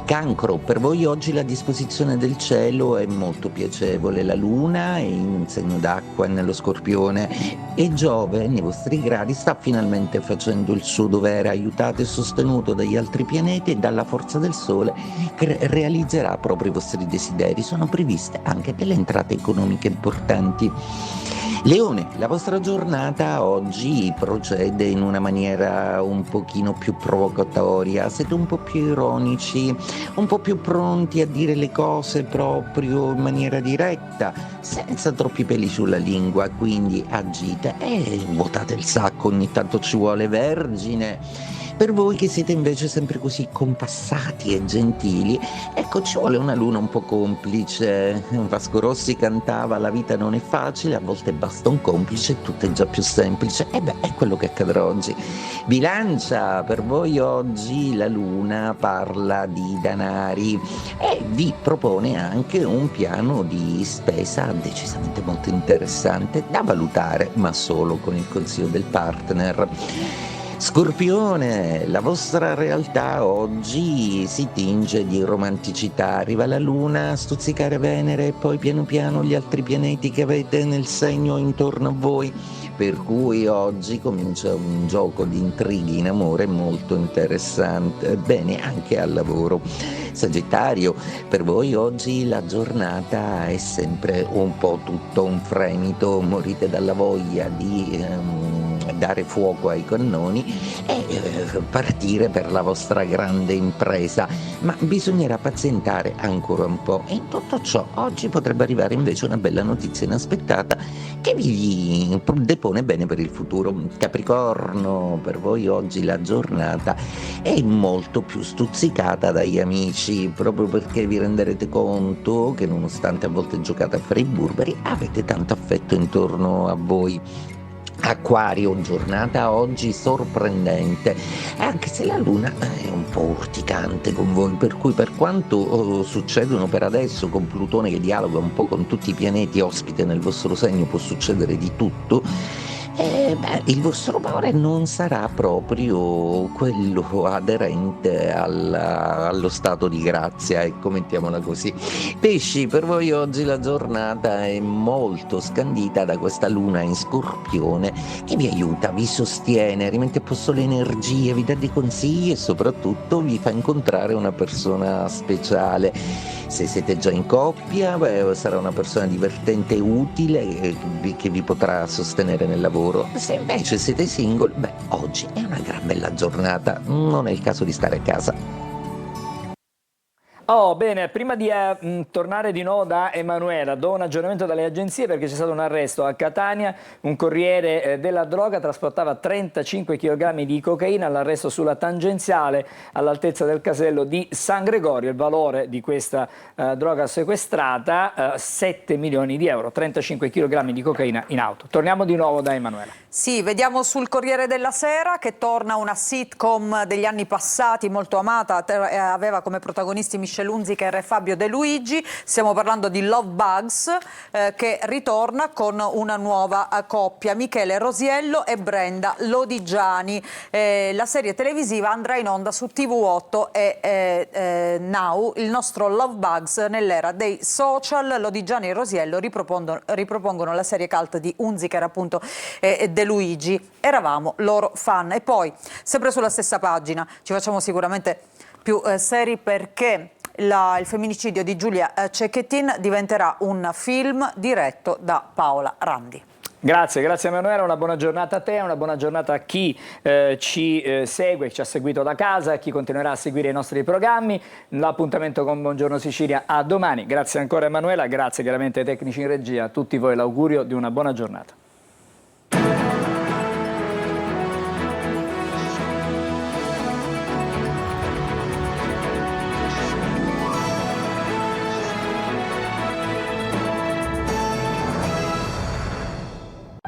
[SPEAKER 17] Cancro, per voi oggi la disposizione del cielo è molto piacevole, la luna è in segno d'acqua e nello Scorpione e Giove nei vostri gradi sta finalmente facendo il suo dovere, aiutato e sostenuto dagli altri pianeti e dalla forza del sole che realizzerà proprio i vostri desideri. Sono previste anche delle entrate economiche importanti. Leone, la vostra giornata oggi procede in una maniera un pochino più provocatoria, siete un po' più ironici, un po' più pronti a dire le cose proprio in maniera diretta, senza troppi peli sulla lingua, quindi agite e vuotate il sacco, ogni tanto ci vuole. Vergine, per voi che siete invece sempre così compassati e gentili, ecco, ci vuole una luna un po' complice. Vasco Rossi cantava "la vita non è facile, a volte basta un complice e tutto è già più semplice". È quello che accadrà oggi. Bilancia, per voi oggi la luna parla di danari e vi propone anche un piano di spesa decisamente molto interessante da valutare, ma solo con il consiglio del partner. Scorpione, la vostra realtà oggi si tinge di romanticità, arriva la luna a stuzzicare Venere e poi piano piano gli altri pianeti che avete nel segno intorno a voi, per cui oggi comincia un gioco di intrighi in amore molto interessante, bene anche al lavoro. Sagittario, per voi oggi la giornata è sempre un po' tutto un fremito, morite dalla voglia di dare fuoco ai cannoni e partire per la vostra grande impresa. Ma bisognerà pazientare ancora un po', e in tutto ciò oggi potrebbe arrivare invece una bella notizia inaspettata che vi depone bene per il futuro. Capricorno, per voi oggi la giornata è molto più stuzzicata dagli amici, proprio perché vi renderete conto che nonostante a volte giocate a fare i burberi, avete tanto affetto intorno a voi. Acquario, giornata oggi sorprendente, anche se la luna è un po' urticante con voi, per cui per quanto succedono per adesso con Plutone che dialoga un po' con tutti i pianeti ospite nel vostro segno, può succedere di tutto. Il vostro umore non sarà proprio quello aderente allo stato di grazia, ecco, mettiamola così. Pesci, per voi oggi la giornata è molto scandita da questa luna in Scorpione che vi aiuta, vi sostiene, rimette a posto le energie, vi dà dei consigli e soprattutto vi fa incontrare una persona speciale. Se siete già in coppia, sarà una persona divertente e utile che vi potrà sostenere nel lavoro. Se invece siete single, oggi è una gran bella giornata, non è il caso di stare a casa.
[SPEAKER 1] Oh, bene, prima di tornare di nuovo da Emanuela, do un aggiornamento dalle agenzie perché c'è stato un arresto a Catania, un corriere della droga trasportava 35 kg di cocaina, all'arresto sulla tangenziale all'altezza del casello di San Gregorio, il valore di questa droga sequestrata 7 milioni di euro, 35 kg di cocaina in auto. Torniamo di nuovo da Emanuela.
[SPEAKER 2] Sì, vediamo sul Corriere della Sera che torna una sitcom degli anni passati molto amata, aveva come protagonisti Michelle Hunziker e Fabio De Luigi. Stiamo parlando di Love Bugs che ritorna con una nuova coppia, Michele Rosiello e Brenda Lodigiani. La serie televisiva andrà in onda su TV8 e Now, il nostro Love Bugs nell'era dei social. Lodigiani e Rosiello ripropongono la serie cult di Hunziker appunto De Luigi. Eravamo loro fan. E poi, sempre sulla stessa pagina, ci facciamo sicuramente più seri perché il femminicidio di Giulia Cecchettin diventerà un film diretto da Paola Randi.
[SPEAKER 1] Grazie Emanuela, una buona giornata a te, una buona giornata a chi ci segue, ci ha seguito da casa, a chi continuerà a seguire i nostri programmi. L'appuntamento con Buongiorno Sicilia a domani. Grazie ancora Emanuela, grazie chiaramente ai tecnici in regia, a tutti voi l'augurio di una buona giornata.